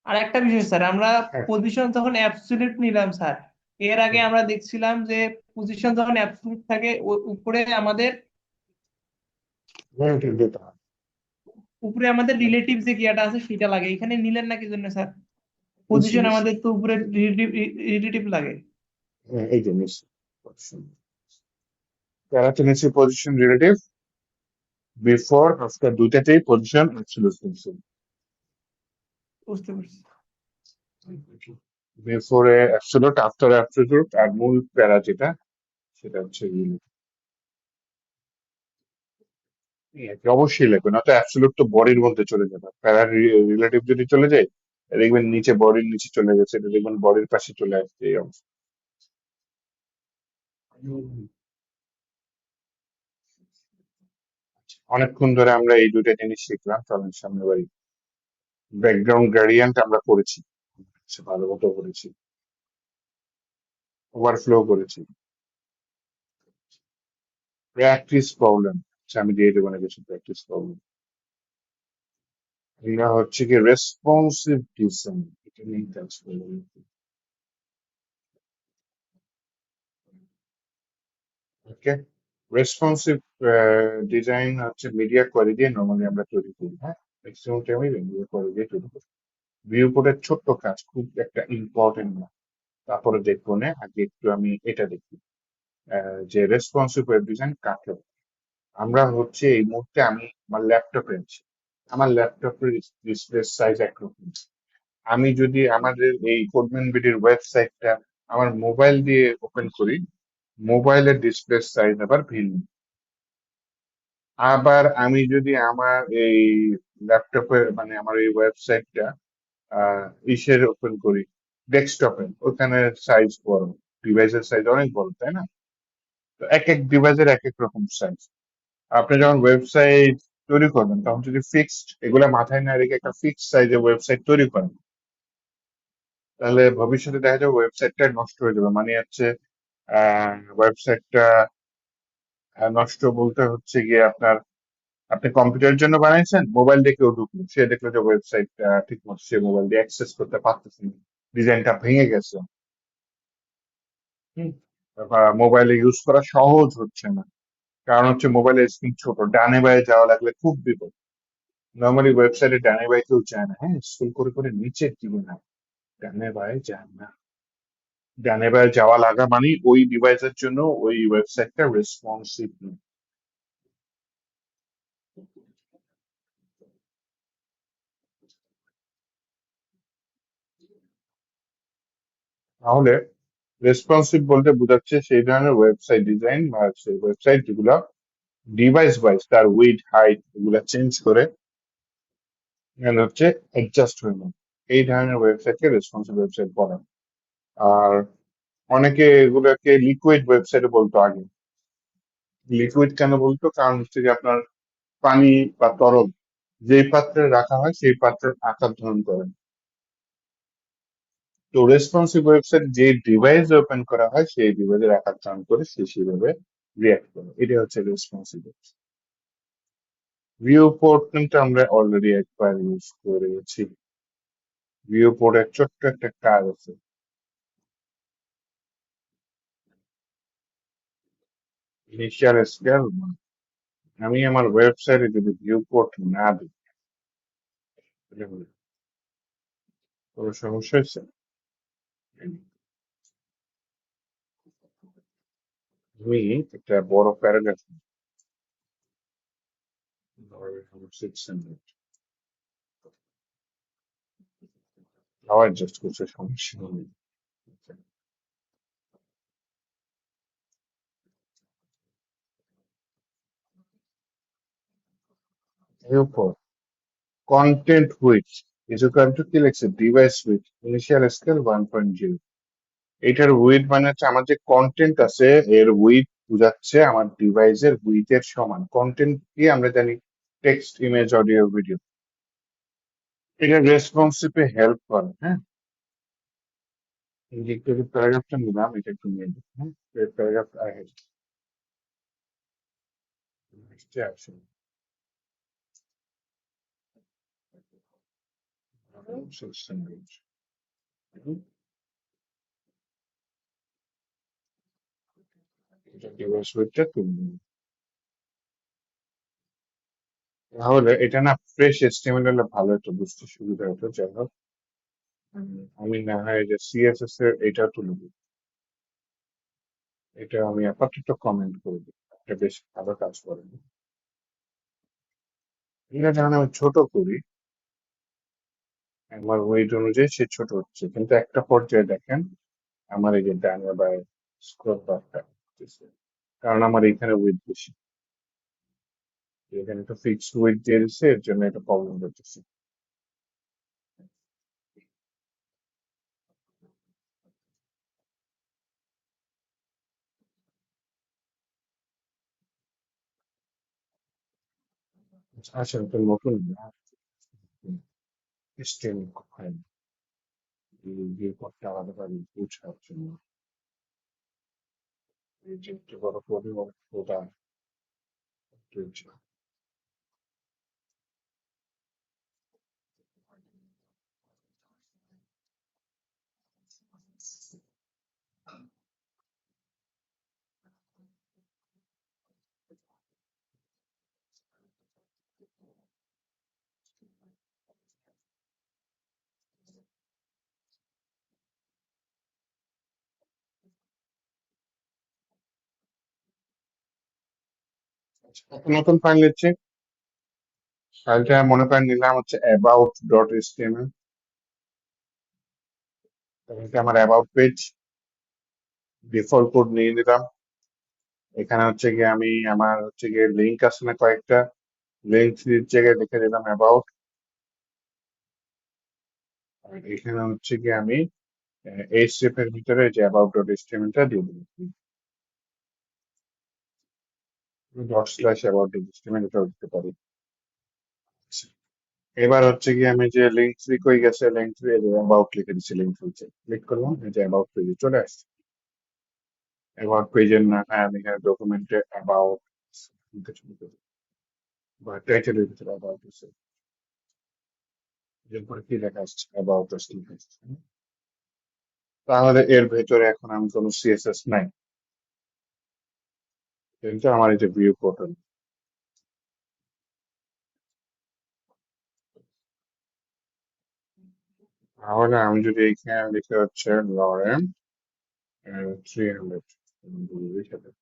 Speaker 2: আর একটা বিষয় স্যার, আমরা
Speaker 1: হ্যাঁ,
Speaker 2: পজিশন যখন অ্যাবসলিউট নিলাম স্যার, এর আগে
Speaker 1: হুম,
Speaker 2: আমরা দেখছিলাম যে পজিশন যখন অ্যাবসলিউট থাকে উপরে আমাদের,
Speaker 1: relative দিতে হয়।
Speaker 2: রিলেটিভ যে গিয়াটা আছে সেটা লাগে, এখানে নিলেন না কি জন্য স্যার?
Speaker 1: নিশ্চয়
Speaker 2: পজিশন
Speaker 1: নিশ্চয়।
Speaker 2: আমাদের তো উপরে রিলেটিভ লাগে।
Speaker 1: হ্যাঁ, এই যে নিশ্চয় পজিশন, প্যারাতে নিশ্চয় পজিশন রিলেটিভ। বিফোর আফটার দুইটাতেই পজিশন অ্যাবসলিউট পেন্সিল।
Speaker 2: বুঝতে পারছি।
Speaker 1: বিফোরে অ্যাবসলিউট, আফটার অ্যাবসলিউট, আর মূল প্যারা যেটা সেটা হচ্ছে রিলেটিভ। অবশ্যই লাগবে, নয়তো অ্যাবসলিউট তো বডির মধ্যে চলে যাবে, প্যারা রিলেটিভ যদি চলে যায় দেখবেন নিচে, বডির নিচে চলে গেছে, এটা দেখবেন বডির পাশে চলে আসছে এই অবস্থা। অনেকক্ষণ ধরে আমরা এই দুইটা জিনিস শিখলাম, চলেন সামনে বাড়ি। ব্যাকগ্রাউন্ড গ্রেডিয়েন্ট আমরা করেছি, সে ভালো মতো করেছি, ওভারফ্লো করেছি। প্র্যাকটিস প্রবলেম, আমি দিয়ে দেবো না কিছু প্র্যাকটিস প্রবলেম। আমরা হচ্ছে কি রেসপন্সিভ ডিজাইন, এটা নিয়ে কাজ করবো। ওকে, রেসপন্সিভ ডিজাইন হচ্ছে মিডিয়া কোয়ারি দিয়ে নর্মালি আমরা তৈরি করি, হ্যাঁ, ম্যাক্সিমাম টাইমে মিডিয়া কোয়ারি দিয়ে তৈরি করি। ভিউ কোডের ছোট্ট কাজ, খুব একটা ইম্পর্টেন্ট না, তারপরে দেখবো না, আগে একটু আমি এটা দেখি যে রেসপন্সিভ ওয়েব ডিজাইন কাকে বলে। আমরা হচ্ছে এই মুহূর্তে আমি আমার ল্যাপটপে আছি, আমার ল্যাপটপের ডিসপ্লে সাইজ একরকম। আমি যদি আমাদের এই কোডম্যান বিডির ওয়েবসাইটটা আমার মোবাইল দিয়ে ওপেন করি, মোবাইলের ডিসপ্লে সাইজ আবার ভিন্ন। আবার আমি যদি আমার এই ল্যাপটপে মানে আমার এই ওয়েবসাইটটা ইসের ওপেন করি, ডেস্কটপে, ওখানে সাইজ বড়, ডিভাইসের সাইজ অনেক বড়, তাই না? তো এক এক ডিভাইসের এক এক রকম সাইজ। আপনি যখন ওয়েবসাইট তৈরি করবেন তখন যদি ফিক্সড এগুলা মাথায় না রেখে একটা ফিক্সড সাইজের ওয়েবসাইট তৈরি করেন, তাহলে ভবিষ্যতে দেখা যাবে ওয়েবসাইটটা নষ্ট হয়ে যাবে। মানে হচ্ছে ওয়েবসাইটটা নষ্ট বলতে হচ্ছে গিয়ে আপনার, আপনি কম্পিউটারের জন্য বানাইছেন, মোবাইল দিয়ে কেউ ঢুকলো, সে দেখলো যে ওয়েবসাইটটা ঠিক মতো সে মোবাইল দিয়ে অ্যাক্সেস করতে পারতেছে না, ডিজাইনটা ভেঙে গেছে। হুম, মোবাইলে ইউজ করা সহজ হচ্ছে না, কারণ হচ্ছে মোবাইলের স্ক্রিন ছোট, ডানে বায়ে যাওয়া লাগলে খুব বিপদ। নর্মালি ওয়েবসাইটে ডানে বায়ে কেউ যায় না, হ্যাঁ, স্ক্রল করে করে নিচের দিকে না, ডানে বায়ে যায় না। ডানে বায়ে যাওয়া লাগা মানে ওই ডিভাইসের জন্য ওই ওয়েবসাইটটা রেসপন্সিভ নয়। তাহলে রেসপন্সিভ বলতে বোঝাচ্ছে সেই ধরনের ওয়েবসাইট ডিজাইন বা সেই ওয়েবসাইট যেগুলো ডিভাইস ওয়াইজ তার উইড হাইট এগুলা চেঞ্জ করে and হচ্ছে অ্যাডজাস্ট হয়ে যায়, এই ধরনের ওয়েবসাইটকে রেসপন্সিভ ওয়েবসাইট বলা হয়। আর অনেকে এগুলোকে লিকুইড ওয়েবসাইট বলতো আগে। লিকুইড কেন বলতো, কারণ হচ্ছে যে আপনার পানি বা তরল যেই পাত্রে রাখা হয় সেই পাত্রের আকার ধারণ করে। তো রেসপন্সিভ ওয়েবসাইট যে ডিভাইস ওপেন করা হয় সেই ডিভাইসের আকার ধারণ করে সে সেভাবে রিয়াক্ট করে, এটা হচ্ছে রেসপন্সিভ। ভিউ পোর্ট কিন্তু আমরা অলরেডি একবার ইউজ করেছি। ভিউ পোর্টের ছোট্ট একটা কাজ আছে, ইনিশিয়াল স্কেল। আমি আমার ওয়েবসাইটে যদি ভিউ পোর্ট না দিই তাহলে কোনো সমস্যা হচ্ছে? আমি একটা বড় প্যারাগ্রাফ অ্যাডজাস্ট করছে, সমস্যা নেই। এরপর content with is equal to কি লিখছে, ডিভাইস উইথ ইনিশিয়াল স্কেল 1.0। এটার উইথ মানে হচ্ছে আমার যে কন্টেন্ট আছে এর উইথ বোঝাচ্ছে আমার ডিভাইসের উইথের সমান। কন্টেন্ট কি আমরা জানি, টেক্সট, ইমেজ, অডিও, ভিডিও। এটা রেসপন্সিভে হেল্প করে, হ্যাঁ। এই যে একটু প্যারাগ্রাফটা নিলাম, এটা একটু নিয়ে নিই, হ্যাঁ। প্যারাগ্রাফ আসে এটা ডিভাইস উইথটা তুলবে। তাহলে এটা না ফ্রেশ এস্টিমেট হলে ভালো, একটু বুঝতে সুবিধা হতো। যাই হোক, আমি না হয় যে সিএসএস এর এটা তুলে দিই, এটা আমি আপাতত কমেন্ট করে দিই, এটা বেশ ভালো কাজ করে। এটা যখন আমি ছোট করি, আমার ওয়েট অনুযায়ী সে ছোট হচ্ছে, কিন্তু একটা পর্যায়ে দেখেন আমার এই যে ডানে বায়ে স্ক্রল বারটা হচ্ছে, কারণ আমার এখানে ওয়েট বেশি, এখানে একটা ফিক্সড ওয়েট দিয়ে দিচ্ছে, এর জন্য এটা প্রবলেম হচ্ছে। আচ্ছা, এটা নতুন স্টেম হয় না, এই যে পথটা আলাদা করে বোঝার জন্য এই যে একটু বড় পরিবর্তনটা চলছে। আচ্ছা, একটা নতুন ফাইল নিচ্ছে, ফাইলটা মনে করেন নিলাম হচ্ছে অ্যাবাউট ডট এচটিএমএল, এটা আমার অ্যাবাউট পেজ, ডিফল্ট কোড নিয়ে নিলাম। এখানে হচ্ছে গিয়ে আমি আমার হচ্ছে গিয়ে লিঙ্ক আছে না কয়েকটা, লিঙ্ক জায়গায় লিখে দিলাম অ্যাবাউট। আর এখানে হচ্ছে গিয়ে আমি এই স্টেপের ভিতরে যে অ্যাবাউট ডট এচটিএমএল টা দিয়ে দিলাম, dot slash about dot HTML এটাও দিতে পারি। এবার হচ্ছে গিয়ে আমি যে লিঙ্ক থ্রি কই গেছে, লিঙ্ক থ্রি অ্যাবাউট লিখে দিচ্ছি, লিঙ্ক থ্রিতে ক্লিক করলাম, এই যে অ্যাবাউট পেজে চলে আসছে। অ্যাবাউট পেজের নামে আমি এখানে ডকুমেন্টে অ্যাবাউট কিছু লিখে দিই, বা টাইটেলের ভিতরে অ্যাবাউট আছে, এরপরে কি লেখা আসছে, অ্যাবাউট আস লেখা আসছে। তাহলে এর ভেতরে এখন আমি কোনো সিএসএস নাই, কিন্তু আমার এই যে ভিউ পোর্টাল, তাহলে আমি যদি এখানে লিখে হচ্ছে লরেন 300 লিখে দেব,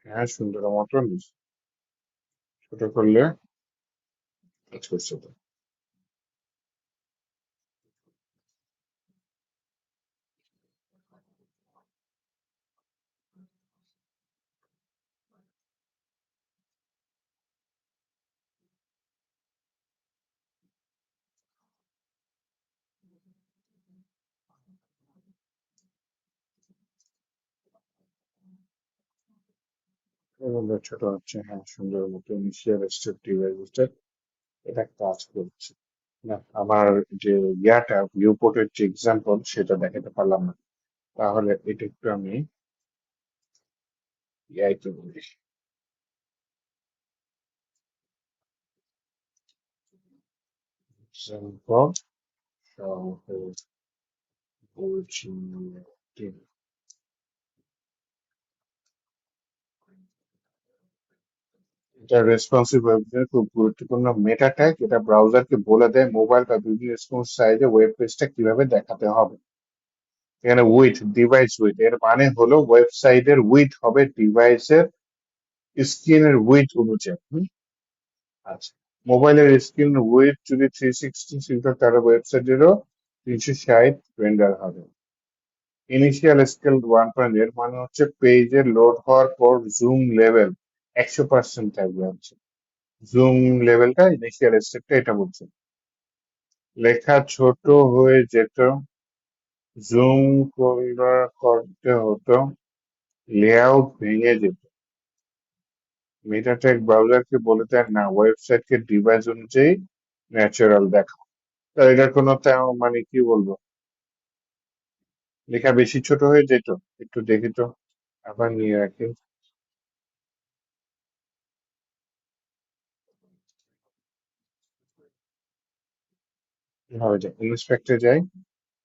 Speaker 1: হ্যাঁ সুন্দর মতন ছোট করলে কাজ করছে তো। এগুলো ছোট হচ্ছে, হ্যাঁ সুন্দর মতো ইনিশিয়াল স্টেপ ডিভাইসটা এটা কাজ করছে না। আমার যে ইয়াটা ভিউ পোর্টের যে এক্সাম্পল সেটা দেখাতে পারলাম না, তাহলে এটা একটু আমি ইয়াইতে বলি, এক্সাম্পল বলছি। এটা রেসপন্সিভ ওয়েবসাইট খুব গুরুত্বপূর্ণ মেটা ট্যাগ, এটা ব্রাউজারকে বলে দেয় মোবাইল বা বিভিন্ন রেসপন্স সাইজে ওয়েব পেজটা কিভাবে দেখাতে হবে। এখানে উইথ, ডিভাইস উইথ এর মানে হলো ওয়েবসাইটের উইথ হবে ডিভাইসের স্ক্রিনের উইথ অনুযায়ী। আচ্ছা, মোবাইলের স্ক্রিন উইথ যদি 360 ছিল তাহলে ওয়েবসাইটেরও 360 রেন্ডার হবে। ইনিশিয়াল স্কেল 1 এর মানে হচ্ছে পেজের লোড হওয়ার পর জুম লেভেল 100% থাকবে হচ্ছে, জুম লেভেলটা ইনিশিয়াল স্টেপটা এটা বলছে। লেখা ছোট হয়ে যেত, জুম করতে হতো, লেআউট ভেঙে যেত। মেটাটেক ব্রাউজারকে বলে দেন না ওয়েবসাইটকে ডিভাইস অনুযায়ী ন্যাচারাল দেখাও। তা এটার কোনো মানে কি বলবো, লেখা বেশি ছোট হয়ে যেত, একটু দেখি তো, আবার নিয়ে রাখি, কিভাবে যায়, ইনস্পেক্টে যাই,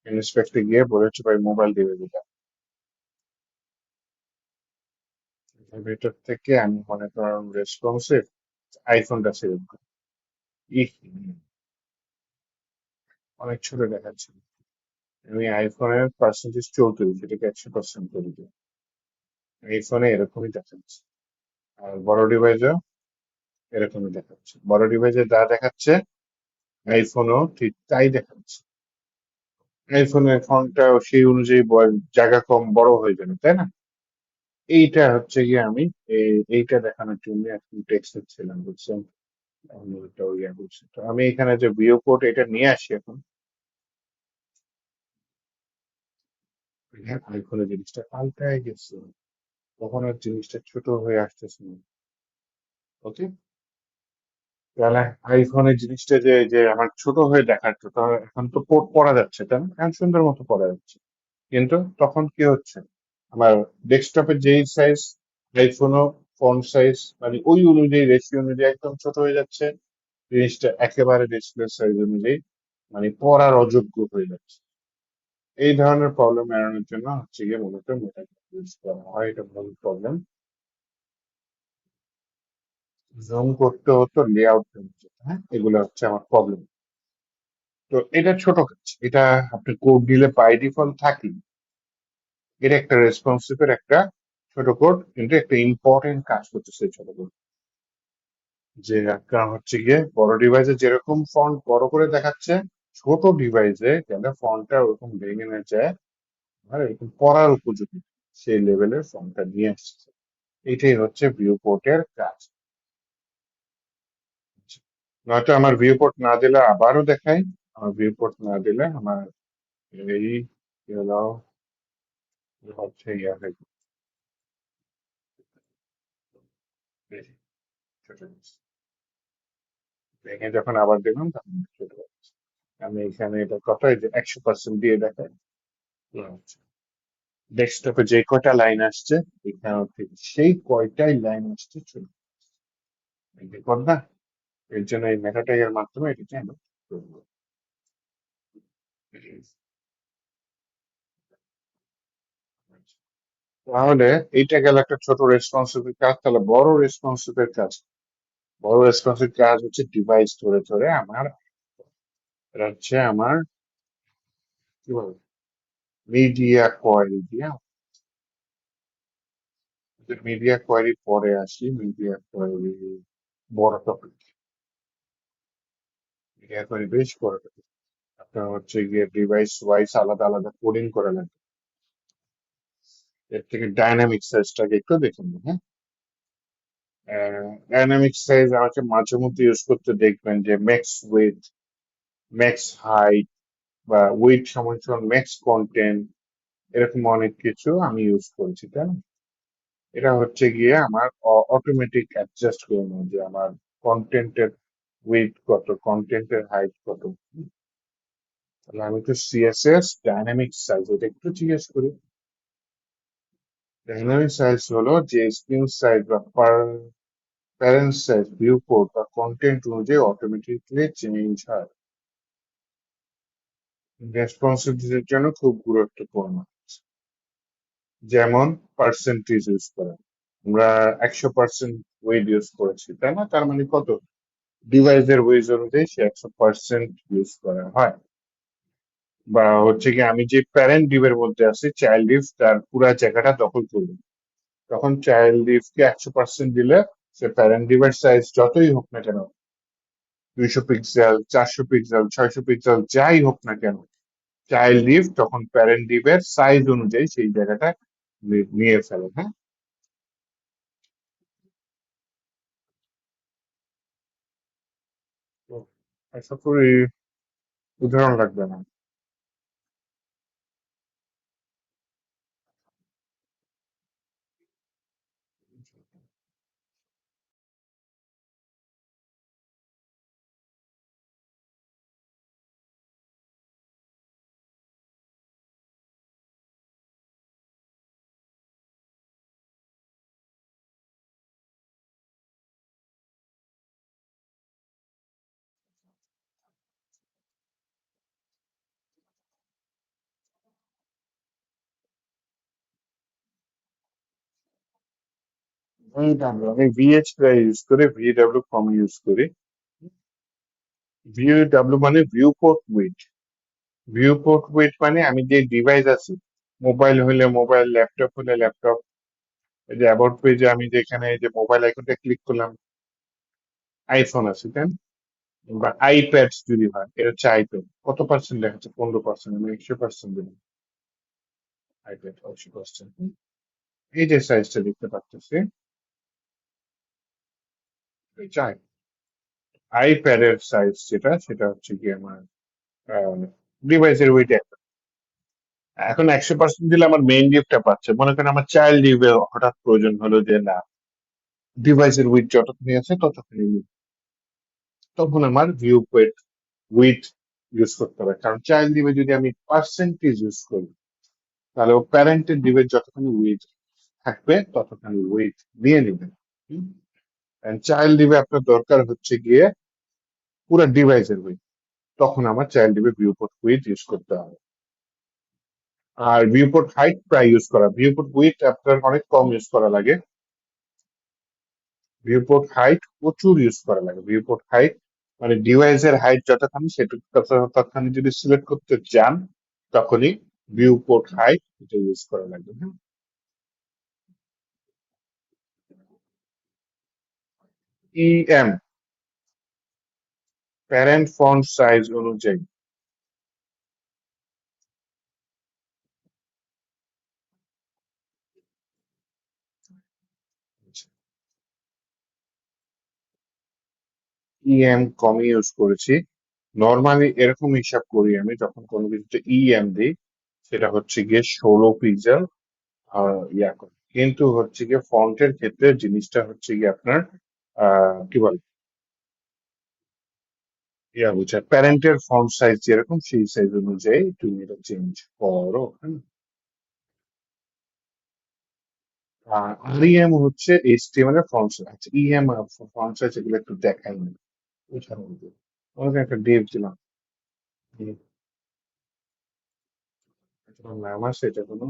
Speaker 1: ইনস্পেক্টে গিয়ে বলেছে ভাই মোবাইল দিয়ে দিলাম, এর ভেতর থেকে আমি মনে করেন রেসপন্সিভ আইফোনটা সিলেক্ট করি। ইহ, অনেক ছোট দেখাচ্ছে, আমি আইফোনের পার্সেন্টেজ 34, সেটাকে 100% করে দিই, এই ফোনে এরকমই দেখাচ্ছে। আর বড় ডিভাইসে এরকমই দেখাচ্ছে, বড় ডিভাইসে যা দেখাচ্ছে আইফোনও ঠিক তাই দেখাচ্ছে। আইফোনের ফন্টটা সেই অনুযায়ী জায়গা কম বড় হয়ে যাবে, তাই না? এইটা হচ্ছে গিয়ে আমি এইটা দেখানোর জন্য এখন টেক্সট ছিলাম, বুঝছেন? আমি ওটা ইয়ে করছি। তো আমি এখানে যে ভিউ কোড এটা নিয়ে আসি এখন। আইফোনের জিনিসটা পাল্টায় গেছে, তখন আর জিনিসটা ছোট হয়ে আসতেছে না। ওকে, তাহলে আইফোনের জিনিসটা যে যে আমার ছোট হয়ে দেখাচ্ছে, তো এখন তো পোর্ট পড়া যাচ্ছে, তাই না? এখন সুন্দর মতো পড়া যাচ্ছে। কিন্তু তখন কি হচ্ছে, আমার ডেস্কটপের যেই সাইজ, আইফোনও ফন্ট সাইজ মানে ওই অনুযায়ী রেশিও অনুযায়ী একদম ছোট হয়ে যাচ্ছে। জিনিসটা একেবারে ডিসপ্লে সাইজ অনুযায়ী মানে পড়ার অযোগ্য হয়ে যাচ্ছে। এই ধরনের প্রবলেম এড়ানোর জন্য হচ্ছে গিয়ে মূলত মেটা ইউজ করা হয়, এটা মূল প্রবলেম। জুম করতে হতো, লেআউট হচ্ছে, হ্যাঁ, এগুলো হচ্ছে আমার প্রবলেম। তো এটা ছোট কাজ, এটা আপনি কোড দিলে বাই ডিফল্ট থাকি, এটা একটা রেসপন্সিভের একটা ছোট কোড, কিন্তু একটা ইম্পর্টেন্ট কাজ করতেছে এই ছোট কোড। যে একটা হচ্ছে গিয়ে বড় ডিভাইসে যেরকম ফন্ট বড় করে দেখাচ্ছে, ছোট ডিভাইসে যেন ফন্টটা ওরকম ভেঙে না যায়, আর এরকম পড়ার উপযোগী সেই লেভেলের ফন্টটা নিয়ে আসছে। এটাই হচ্ছে ভিউ পোর্টের কাজ। নয়তো আমার ভিউ পোর্ট না দিলে আবারও দেখাই, আমার ভিউ পোর্ট না দিলে আমার এই কি হলো, হচ্ছে ইয়া হয়ে যাবে, বেশি ছোট জিনিস। ভেঙে যখন আবার দেখলাম তখন ছোট হচ্ছে। আমি এখানে এটা কত, এই যে 100% দিয়ে দেখাই। ডেস্কটপে যে কয়টা লাইন আসছে, এখানে থেকে সেই কয়টাই লাইন আসছে ছোট, বিপদ না? এর জন্য এই মেটা ট্যাগের মাধ্যমে এটাকে আমরা করবো। তাহলে এইটা গেল একটা ছোট রেসপন্সিভ কাজ, তাহলে বড় রেসপন্সিভ কাজ। বড় রেসপন্সিভ কাজ হচ্ছে ডিভাইস ধরে ধরে আমার, এটা হচ্ছে আমার কি বলে মিডিয়া কোয়ারি দিয়া। মিডিয়া কোয়ারি পরে আসি, মিডিয়া কোয়ারি বড় টপিক, মিডিয়া কোয়ারি বেশ বড় টপিক। আপনার হচ্ছে গিয়ে ডিভাইস ওয়াইজ আলাদা আলাদা কোডিং করা লাগে। এর থেকে ডাইনামিক সাইজটাকে একটু দেখুন, হ্যাঁ। ডাইনামিক সাইজ আমাকে মাঝে মধ্যে ইউজ করতে দেখবেন যে ম্যাক্স উইথ, ম্যাক্স হাইট, বা উইথ সমান সমান ম্যাক্স কন্টেন্ট, এরকম অনেক কিছু আমি ইউজ করেছি, তাই না? এটা হচ্ছে গিয়ে আমার অটোমেটিক অ্যাডজাস্ট করে নেয় যে আমার কন্টেন্টের উইথ কত, কন্টেন্টের হাইট কত। তাহলে আমি তো সিএসএস ডাইনামিক সাইজ এটা একটু জিজ্ঞেস করি। ডাইনামিক সাইজ হলো যে স্ক্রিন সাইজ বা প্যারেন্ট সাইজ ভিউ কোড বা কন্টেন্ট অনুযায়ী অটোমেটিকলি চেঞ্জ হয়। রেসপন্সিভিটির জন্য খুব গুরুত্বপূর্ণ। যেমন পার্সেন্টেজ ইউজ করা, আমরা 100% ওয়েট ইউজ করেছি, তাই না? তার মানে কত, ডিভাইসের ওয়েজ অনুযায়ী সে 100% ইউজ করা হয়। বা হচ্ছে কি আমি যে প্যারেন্ট ডিভের মধ্যে আছি, চাইল্ড ডিভ তার পুরা জায়গাটা দখল করবে, তখন চাইল্ড ডিভকে 100% দিলে সে প্যারেন্ট ডিভের সাইজ যতই হোক না কেন, 200 পিক্সেল, 400 পিক্সেল, 600 পিক্সেল, যাই হোক না কেন, চাইল্ড ডিভ তখন প্যারেন্ট ডিভের সাইজ অনুযায়ী সেই জায়গাটা নিয়ে ফেলে, হ্যাঁ। তো আশা করি উদাহরণ লাগবে না। আমি ভিএইচ প্রায় ইউজ করি, ভিডব্লিউ কম ইউজ করি। ভিডব্লিউ মানে view port weed. View port weed মানে আমি যে ডিভাইস আছে, মোবাইল হলে মোবাইল, ল্যাপটপ হলে ল্যাপটপ, এই যে অ্যাবাউট পেজে আমি যেখানে এই যে মোবাইল আইকনটা ক্লিক করলাম, আইফোন আছে তাই না? বা আইপ্যাড যদি হয়, এটা হচ্ছে আইপ্যাড, কত পার্সেন্ট দেখাচ্ছে? 15%, আমি 100% দিলাম। আইপ্যাড 100%। এই যে সাইজটা দেখতে পাচ্ছি, চাই আইপ্যাডের সাইজ যেটা, সেটা হচ্ছে কি আমার ডিভাইসের ওয়েট। এখন 100% দিলে আমার মেইন গিফটটা পাচ্ছে, মনে করেন আমার চাইল্ড লিভে হঠাৎ প্রয়োজন হলো যে না, ডিভাইসের উইথ যতখানি আছে ততখানি need, তখন আমার ভিউ উইথ ইউজ করতে হবে। কারণ চাইল্ড লিভে যদি আমি পার্সেন্টেজ ইউজ করি, তাহলে ও প্যারেন্টের লিভের যতখানি উইথ থাকবে ততখানি উইথ নিয়ে নেবেন। চাইল্ড লিভে আপনার দরকার হচ্ছে গিয়ে পুরো ডিভাইসের উইথ, তখন আমার চাইল্ড লিভে ভিউপোর্ট উইথ ইউজ করতে হবে। আর ভিউপোর্ট হাইট প্রায় ইউজ করা, ভিউপোর্ট উইথ আপনার অনেক কম ইউজ করা লাগে। ভিউপোর্ট হাইট প্রচুর ইউজ করা লাগে। ভিউপোর্ট হাইট মানে ডিভাইসের হাইট যতখানি, সেটা ততখানি যদি সিলেক্ট করতে চান, তখনই ভিউপোর্ট হাইট এটা ইউজ করা লাগবে। হ্যাঁ, ইএম প্যারেন্ট ফন্ট সাইজ অনুযায়ী। ইএম কম ইউজ করেছি। নর্মালি এরকম হিসাব করি আমি যখন কোনো কিছুতে ইএম দিই, সেটা হচ্ছে গিয়ে 16 পিক্সেল ইয়া করে। কিন্তু হচ্ছে গিয়ে ফন্টের ক্ষেত্রে জিনিসটা হচ্ছে গিয়ে আপনার কি বলে, ইয়া বুঝছে, প্যারেন্টের ফন্ট সাইজ যেরকম সেই সাইজ অনুযায়ী তুমি এটা চেঞ্জ করো। হ্যাঁ? আর আরইএম হচ্ছে এইচটিএমএল এর ফন্ট সাইজ। আচ্ছা, ইএম ফন্ট সাইজ এগুলো একটু দেখাই না, উদাহরণ দিই। ওখানে একটা ডিভ দিলাম, নাম আছে এটা কোনো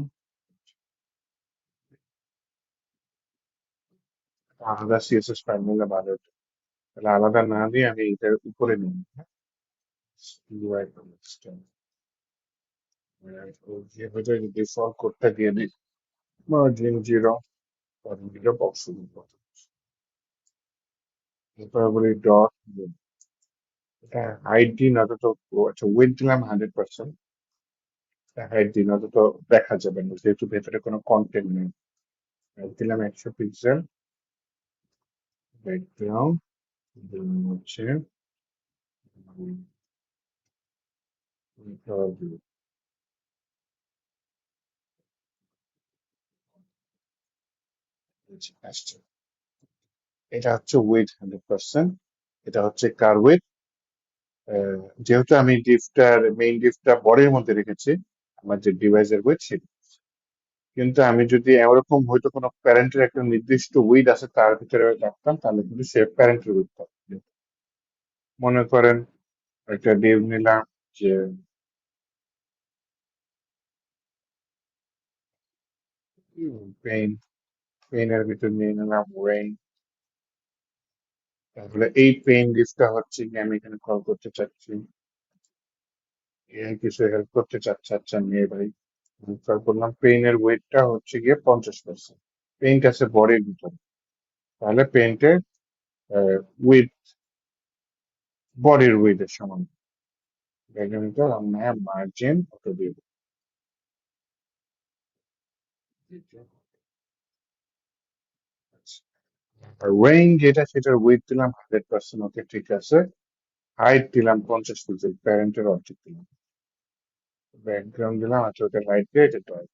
Speaker 1: আলাদা সিএসএস ফাইল নিলে ভালো হতো। তাহলে আলাদা না দিয়ে আমি এটার উপরে নিই। ইউআই যেহেতু ডিফল্ট কোডটা দিয়ে দিই, মার্জিন 0, জিরো বক্স, এরপর বলি ডট, এটা হাইট দিন অত তো। আচ্ছা, উইথ দিলাম 100%, হাইট দিন অত তো দেখা যাবে না যেহেতু ভেতরে কোনো কন্টেন্ট নেই। হাইট দিলাম 100 পিক্সেল, ব্যাকগ্রাউন্ড হচ্ছে আসছে। এটা হচ্ছে উইথ 100%, এটা হচ্ছে কার উইথ। যেহেতু আমি ডিফটার মেইন ডিফটা বডির মধ্যে রেখেছি, আমার যে ডিভাইসের উইথ সেটা। কিন্তু আমি যদি এরকম হয়তো কোনো প্যারেন্টের একটা নির্দিষ্ট উইথ আছে তার ভিতরে রাখতাম, তাহলে কিন্তু সে প্যারেন্টের উইথ থাকবে। মনে করেন একটা ডিভ নিলাম যে পেইন, পেইনের ভিতর নিয়ে নিলাম রেইন। তাহলে এই পেইন ডিফটা হচ্ছে কি আমি এখানে কল করতে চাচ্ছি, কিছু হেল্প করতে চাচ্ছে, আচ্ছা মেয়ে ভাই। কল করলাম, পেইনের ওয়েটটা হচ্ছে গিয়ে 50%, পেইন্ট আছে বডির ভিতরে, তাহলে পেইন্টের উইথ বডির উইথের সমান। মিটার আমরা মার্জিন কত দিব? আর রেঞ্জ যেটা, সেটার উইথ দিলাম 100%, ওকে ঠিক আছে। হাইট দিলাম 50 পিক্সেল, প্যারেন্টের অবজেক্ট দিলাম, ব্যাকগ্রাউন্ড দিলাম, আচ্ছা ওটা লাইট দিয়ে এটা dark,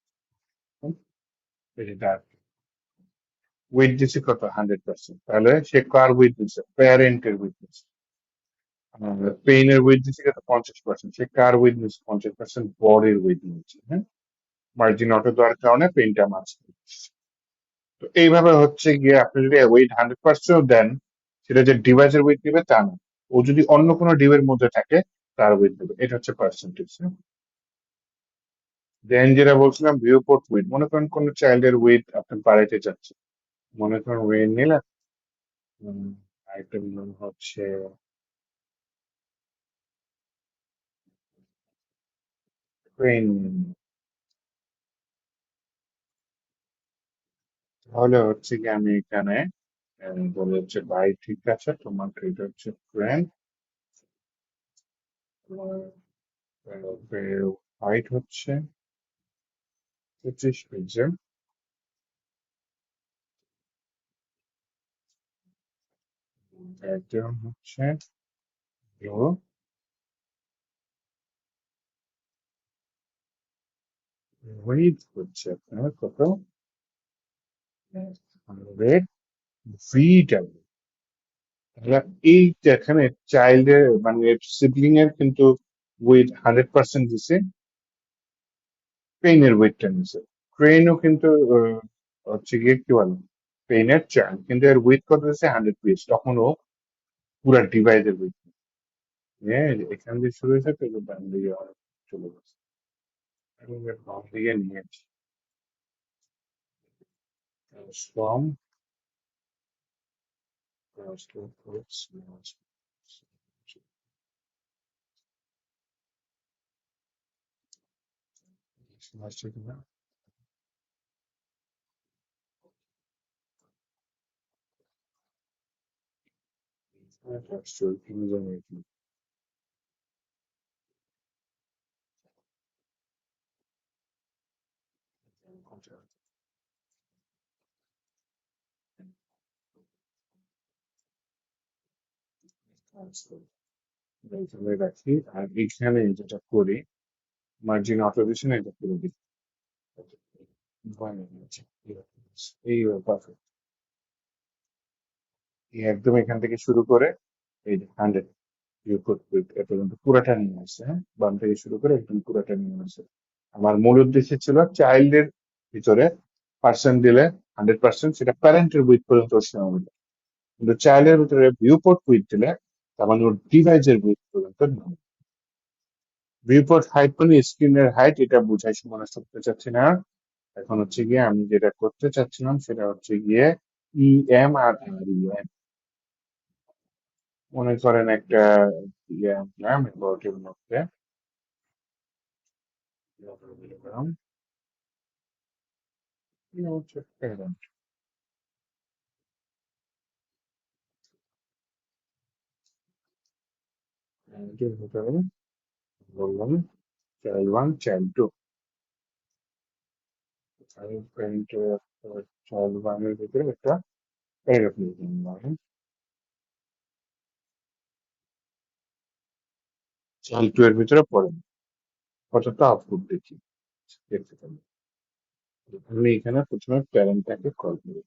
Speaker 1: এটা ডার্ক। উইথ দিছি কত? 100%, তাহলে সে কার উইথ দিছে? প্যারেন্টের উইথ দিছে। পেইনের উইথ দিছে কত? 50%, সে কার উইথ দিছে? 50% বডির উইথ নিচ্ছে। হ্যাঁ, মার্জিন অটো দেওয়ার কারণে পেইনটা মাছ। তো এইভাবে হচ্ছে গিয়ে আপনি যদি ওয়েট 100% দেন, সেটা যে ডিভাইসের ওয়েট দিবে তা না। ও যদি অন্য কোনো ডিভের মধ্যে থাকে, তার ওয়েট দেবে। এটা হচ্ছে পার্সেন্টেজ। দেন যেটা বলছিলাম ভিউ পোর্ট ওয়েট, মনে করেন কোন চাইল্ডের ওয়েট আপনি বাড়াইতে চাচ্ছেন, মনে করেন ওয়েট নিলেন, আইটেম নাম হচ্ছে ট্রেন, তাহলে হচ্ছে কি আমি এখানে বলে হচ্ছে ভাই ঠিক আছে, তোমার এটা হচ্ছে ফ্রেন্ড, হাইট হচ্ছে 25 পিক্সেল, ব্যাকগ্রাউন্ড হচ্ছে ব্লু, উইডথ হচ্ছে আপনার কত, 100 VW। তাহলে এই যেখানে চাইল্ডের মানে সিবলিং এর কিন্তু উইথ 100% দিছে, পেইনের ওয়েটটা নিছে। ট্রেনও কিন্তু হচ্ছে গিয়ে কি বলে পেইনের চাইল্ড, কিন্তু এর ওয়েট কত দিচ্ছে 100 পিস, তখনও পুরা ডিভাইডের ওয়েট। হ্যাঁ, এখান দিয়ে শুরু হয়েছে তো ডান দিকে চলে গেছে, এবং এর বাম দিকে নিয়েছি ফ্রম এখানে রাখি, আর এখানে যেটা করি মার্জিন অটোরেশন এটা করে দিই, বানিয়ে নিয়েছি। এই পারফেক্ট। একদম এখান থেকে শুরু করে এই যে 100 এ পর্যন্ত পুরাটা নিয়ে আসছে, হ্যাঁ, বাম থেকে শুরু করে একদম পুরাটা নিয়ে আসছে। আমার মূল উদ্দেশ্য ছিল চাইল্ডের ভিতরে পার্সেন্ট দিলে 100%, সেটা প্যারেন্টের উইথ পর্যন্ত সীমাবদ্ধ, কিন্তু চাইল্ডের ভিতরে ভিউ পোর্ট উইথ দিলে তার মানে ওর ডিভাইসের উইথ পর্যন্ত নয়। ভিউ পোর্ট হাইট মানে স্ক্রিনের হাইট, এটা বুঝাই মনে করতে চাচ্ছি না। এখন হচ্ছে গিয়ে আমি যেটা করতে চাচ্ছিলাম সেটা হচ্ছে গিয়ে ইএম আর আর ইএম, মনে করেন একটা ইয়ে আনলাম ল্যাবরেটরির মধ্যে, দিলাম, ইয়ে হচ্ছে parent, এর ভিতরে বললাম চাইল্ড ওয়ান চাইল্ড টু, আমি প্যারেন্ট চাইল্ড ওয়ানের ভিতরে একটা প্যারাগ্রাফ লিখে নিলাম, চাইল্ড টু এর ভিতরে পড়ে কতটা আউটপুট দেখি দেখতে পাবো। আমি এখানে প্রথমে প্যারেন্টটাকে কল করি,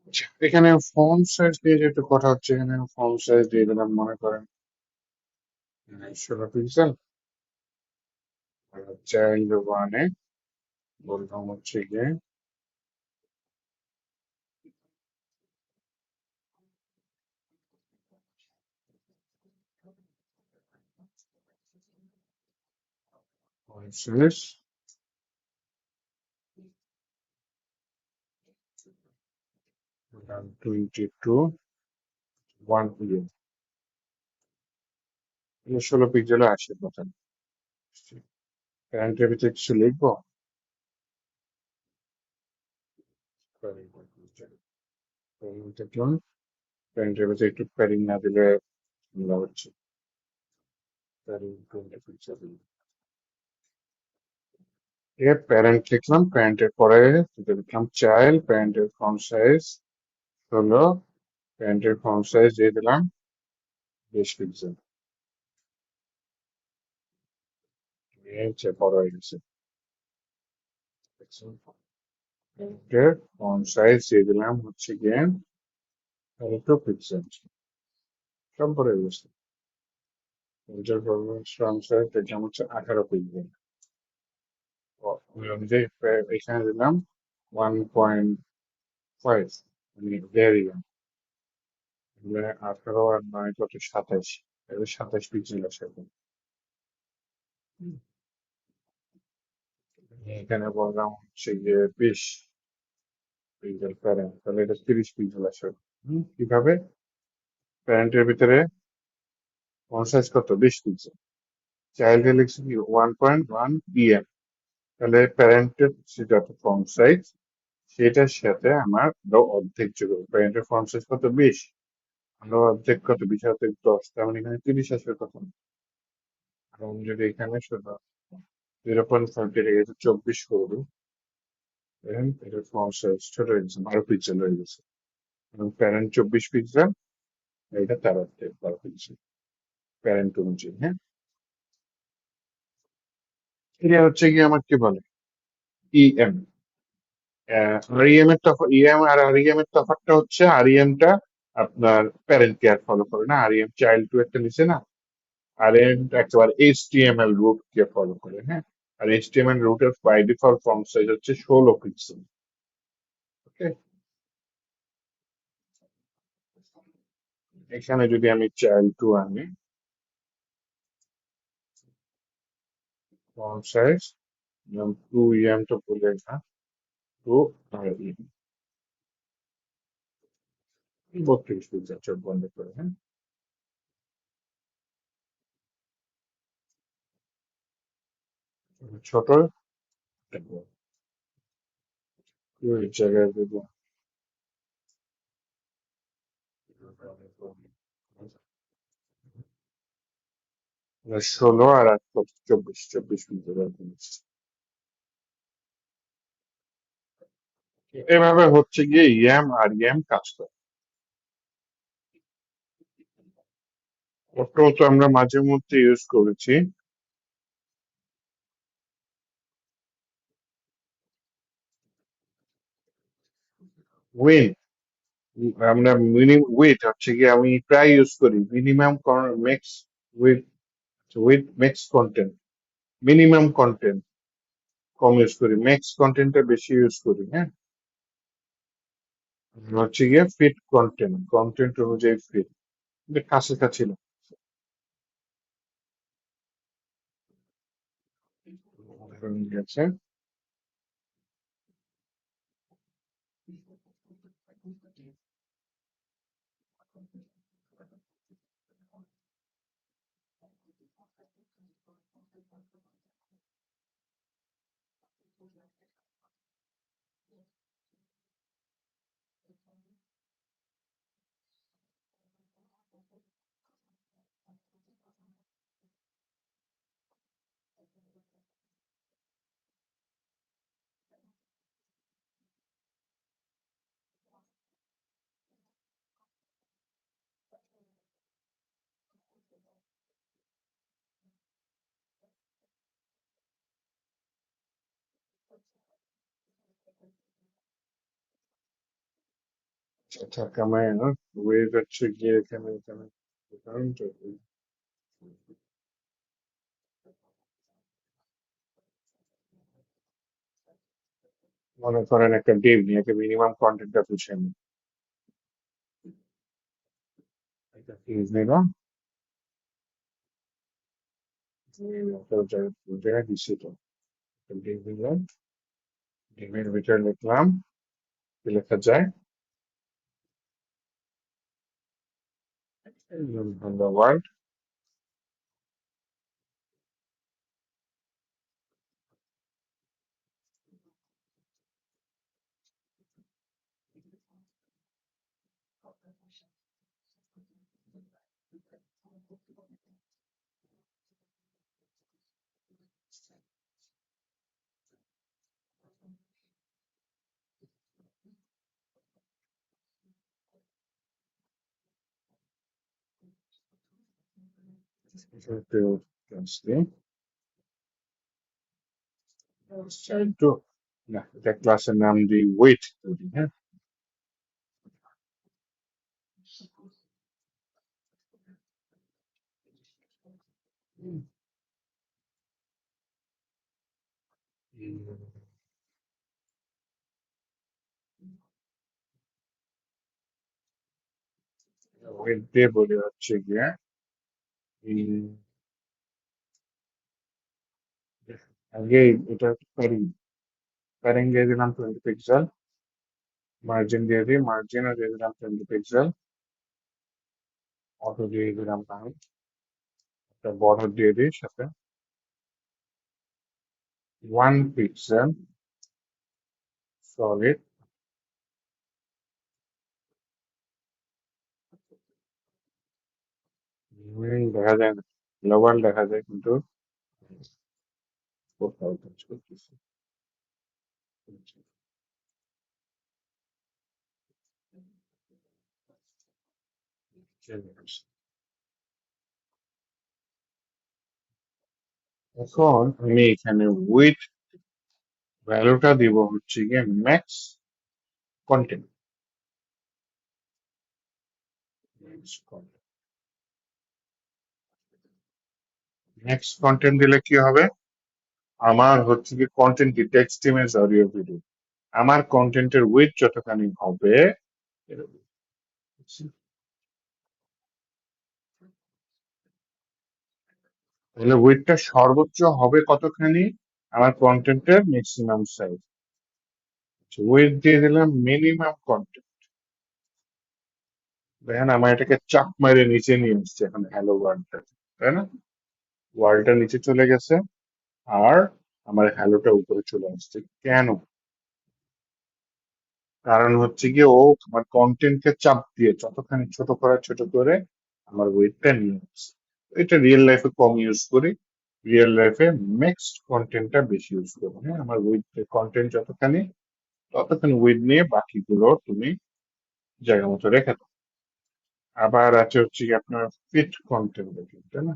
Speaker 1: আচ্ছা, এখানে ফন্ট সাইজ নিয়ে যেহেতু কথা হচ্ছে, এখানে ফন্ট সাইজ দিয়ে দিলাম মনে করেন 16 পিক্সেল। আর চাইল্ড ওয়ানে বললাম হচ্ছে গিয়ে font size 122 1 ইয়ে, 16 পিক্সেলে আসে কথা। প্যারেন্টের ভিতরে কিছু লিখবো, প্যারেন্টের ভিতরে একটু প্যাডিং না দিলে ঝামেলা হচ্ছে। প্যাডিং 20 পিক্সেল, ঠিক আছে, প্যারেন্ট লিখলাম, প্যারেন্টের পরে লিখলাম চাইল্ড, প্যারেন্টের ফন্ট সাইজ হলো, প্যারেন্টের ফন্ট সাইজ দিয়ে দিলাম 20 পিক্সেল, এর চেয়ে বড় হয়ে গেছে। প্যারেন্টের ফন্ট সাইজ দিয়ে দিলাম হচ্ছে গিয়ে 2 পিক্সেল, সব বড় হয়ে গেছে। প্যারেন্টের ফন্ট সাইজ দেখলাম হচ্ছে 18 পিক্সেল, ওই অনুযায়ী এখানে দিলাম 1.5, মানে ভেরি তাহলে 18 আর 9 কত, 27, এবার 27 পিক্সেল আসে এখন। এখানে বললাম হচ্ছে গিয়ে 20 পিক্সেল প্যারেন্ট, তাহলে এটা 30 পিক্সেল আসে। কিভাবে? প্যারেন্টের ভিতরে ফন্ট সাইজ কত, 20 পিক্সেল, চাইল্ডে লিখছি কি 1.1 pm, তাহলে প্যারেন্টের যেটা ফন্ট সাইজ সেটার সাথে আমার অর্ধেক যোগ হবে। প্যারেন্টের ফন্ট সাইজ কত, 20, আমরা অর্ধেক কত, 20 অর্ধেক 10, তার মানে এখানে 30 আসবে কখন। আর আমি যদি এখানে শুধু 0.5 কেটে গেছে 24 করবো, দেখেন এটার ফন্ট সাইজ ছোট হয়ে গেছে, 12 পিক্সেল হয়ে গেছে। এবং প্যারেন্ট 24 পিক্সেল, এটা তার অর্ধেক 12 পিক্সেল প্যারেন্ট অনুযায়ী। হ্যাঁ, এটা হচ্ছে কি আমার কি বলে, ইএম। আরইএম এর তফাৎ, ইএম আর আরইএম এর তফাৎটা হচ্ছে, আরইএম টা আপনার প্যারেন্ট কেয়ার ফলো করে না, আরইএম চাইল্ড টু একটা নিচে না, আরইএম একেবারে এইচটিএমএল রুট কে ফলো করে। হ্যাঁ, আর এইচটিএমএল রুটের বাই ডিফল্ট ফন্ট সাইজ হচ্ছে 16 পিক্সেল। ওকে, এখানে যদি আমি চাইল্ড টু আনি, ফন্ট সাইজ যেমন 2em তো বলে না, 2rem 32 পিক্সেল, চোখ বন্ধ করে। হ্যাঁ, ছোট ওই জায়গায় যদি 16 আর 8 কত, 24, 24 পিক্সেল এরকম। এভাবে হচ্ছে গিয়ে ইয়াম আর ইয়াম কাজ করে। অটো তো আমরা মাঝে মধ্যে ইউজ করেছি। উইন, আমরা উইথ হচ্ছে গিয়ে আমি প্রায় ইউজ করি, minimum max width, width max content, minimum content কম ইউজ করি, মেক্স কন্টেন্টটা বেশি ইউজ করি। হ্যাঁ, হচ্ছে গিয়ে ফিট কন্টেন্ট, কন্টেন্ট অনুযায়ী ফিট, কাছাকাছি না। উদাহরণ দিয়েছে, এটা কামায় না, ওয়েভ হচ্ছে গিয়ে এখানে এখানে উদাহরণটা দিই। মনে করেন একটা ডিভ নিয়ে মিনিমাম কন্টেন্টটা বুঝে নিই, একটা ডিভ নিলাম, জায়গায় দিচ্ছি তো, ডিভ নিলাম, ডিভের ভিতরে লিখলাম, কি লেখা যায়, ধন্যবাদ। একটু আসছি, একটু, না এটা ক্লাসের নাম দিই ওয়েট। হ্যাঁ, ওয়েট দিয়ে বলি হচ্ছে গিয়ে উম, আগে এটা প্যারিং প্যারিং দিয়ে দিলাম 20 পিক্সেল, মার্জিন দিয়ে দিই, মার্জিনও দিয়ে দিলাম 20 পিক্সেল, অটো দিয়ে দিলাম আমি, একটা বড় দিয়ে দিই সাথে 1 পিক্সেল সলিড, দেখা যায় না, গ্লোবাল দেখা যায় কিন্তু কোথাও কাজ করতেছে। এখন আমি এখানে উইথ ভ্যালুটা দিব হচ্ছে গিয়ে ম্যাক্স কন্টেন্ট। ম্যাক্স কন্টেন্ট দিলে কি হবে, আমার হচ্ছে কি কন্টেন্ট কি টেক্সট, ইমেজ, অডিও, ভিডিও, আমার কন্টেন্টের উইথ যতখানি হবে, তাহলে উইথটা সর্বোচ্চ হবে কতখানি, আমার কন্টেন্টের ম্যাক্সিমাম সাইজ। উইথ দিয়ে দিলাম মিনিমাম কন্টেন্ট। দেখেন আমার এটাকে চাপ মেরে নিচে নিয়ে আসছে এখন হ্যালো ওয়ার্ল্ডটা, তাই না? ওয়ার্ল্ডটা নিচে চলে গেছে, আর আমার হ্যালোটা উপরে চলে আসছে কেন? কারণ হচ্ছে গিয়ে ও আমার কন্টেন্টকে চাপ দিয়ে যতখানি ছোট করে আমার ওয়েটটা নিয়ে আসছে। এটা রিয়েল লাইফে কম ইউজ করি, রিয়েল লাইফে মিক্সড কন্টেন্টটা বেশি ইউজ করি। হ্যাঁ, আমার উইথ কন্টেন্ট যতখানি ততখানি উইথ নিয়ে বাকিগুলো তুমি জায়গা মতো রেখে দাও। আবার আছে হচ্ছে কি আপনার ফিট কন্টেন্ট দেখেন, তাই না?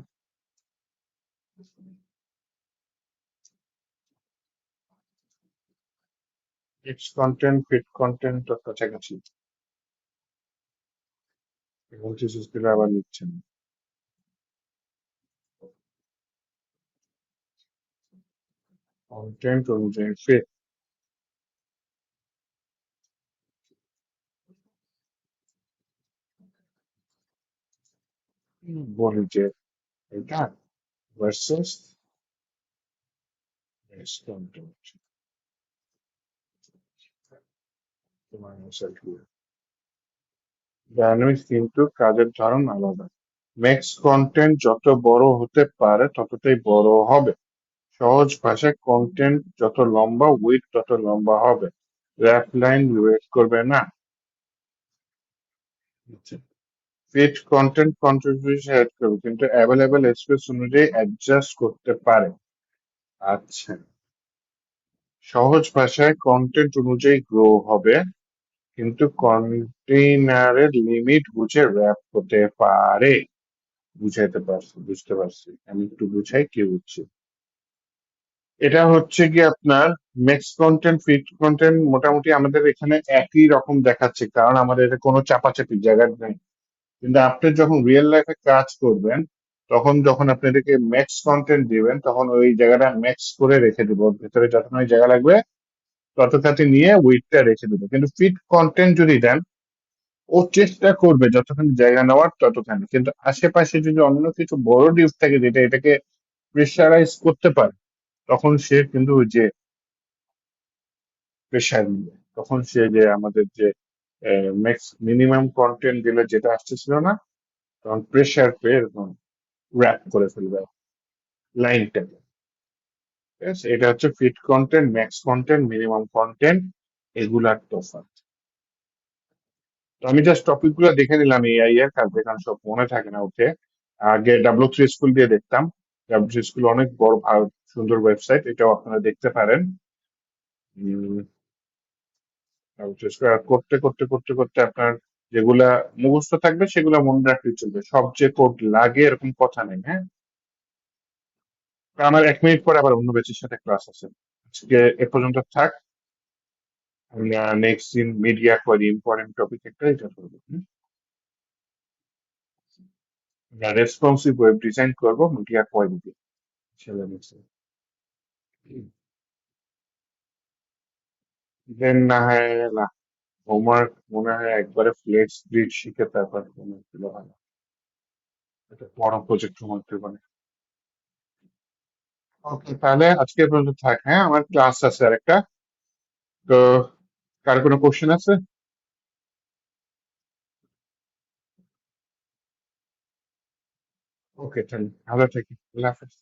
Speaker 1: ফিক্স কন্টেন্ট, ফিট কন্টেন্ট কাছাকাছি, এখন কিছু দিলে আবার নিচ্ছেন কন্টেন্ট অনুযায়ী ফিট। বলি যে এটা ভার্সেস কন্টেন্ট, তোমার ডাইনামিক্স কিন্তু কাজের ধরন আলাদা। ম্যাক্স কন্টেন্ট যত বড় হতে পারে ততটাই বড় হবে। সহজ ভাষায় কন্টেন্ট যত লম্বা উইথ তত লম্বা হবে। র্যাপ লাইন ওয়েট করবে না। ফিট কন্টেন্ট কন্ট্রিবিউশন অ্যাড করবে কিন্তু অ্যাভেলেবেল স্পেস অনুযায়ী অ্যাডজাস্ট করতে পারে। আচ্ছা, সহজ ভাষায় কন্টেন্ট অনুযায়ী গ্রো হবে, কিন্তু কন্টেইনারের লিমিট বুঝে র্যাপ হতে পারে। বুঝাইতে পারছি, বুঝতে পারছি, আমি একটু বুঝাই কি বুঝছি। এটা হচ্ছে কি আপনার মিক্স কন্টেন্ট, ফিট কন্টেন্ট মোটামুটি আমাদের এখানে একই রকম দেখাচ্ছে, কারণ আমাদের এটা কোনো চাপাচাপি জায়গা নেই। কিন্তু আপনি যখন রিয়েল লাইফে কাজ করবেন, তখন যখন আপনি এটাকে ম্যাক্স কন্টেন্ট দিবেন, তখন ওই জায়গাটা ম্যাক্স করে রেখে দিব, ওর ভেতরে যতখানি জায়গা লাগবে ততখানি নিয়ে উইথটা রেখে দিব। কিন্তু ফিট কন্টেন্ট যদি দেন, ও চেষ্টা করবে যতখানি জায়গা নেওয়ার ততখানি, কিন্তু আশেপাশে যদি অন্য কিছু বড় ডিপ থাকে যেটা এটাকে প্রেশারাইজ করতে পারে, তখন সে কিন্তু ওই যে প্রেশার নিবে, তখন সে যে আমাদের যে ম্যাক্স মিনিমাম কন্টেন্ট দিলে যেটা আসতেছিল না, তখন প্রেশার পেয়ে এরকম র্যাপ করে ফেলবে লাইনটাকে। ঠিক আছে, এটা হচ্ছে fit content, max content, minimum content, এগুলার তফাৎ। তো আমি জাস্ট টপিক গুলো দেখে নিলাম এআই এর কাজ, কারণ সব মনে থাকে না ওঠে। আগে W3 স্কুল দিয়ে দেখতাম। W3 স্কুল অনেক বড় সুন্দর ওয়েবসাইট, এটাও আপনারা দেখতে পারেন। W3 স্কুল করতে করতে করতে করতে আপনার যেগুলা মুখস্থ থাকবে সেগুলা মনে রাখলে চলবে, সব যে কোড লাগে এরকম কথা নেই। হ্যাঁ, তো আমার 1 মিনিট পরে আবার অন্য ব্যাচের সাথে ক্লাস আছে। আজকে এ পর্যন্ত থাক, আমরা নেক্সট দিন মিডিয়া কোয়ারি ইম্পর্টেন্ট টপিক একটা এটা করবো। রেসপন্সিভ ওয়েব ডিজাইন করবো মিডিয়া কোয়ারি দিয়ে। দেন না হয় হোমওয়ার্ক মনে হয় একবারে ফ্লেক্স গ্রিড শিখে তারপর হোমওয়ার্ক দিলে ভালো। এটা বড় প্রজেক্ট হোমওয়ার্ক দিবে না। ওকে, তাহলে আজকে এ পর্যন্ত থাক। হ্যাঁ, আমার ক্লাস আছে আরেকটা। তো কার কোনো কোশ্চেন আছে? ওকে, তাহলে ভালো থাকি। আল্লাহ হাফেজ।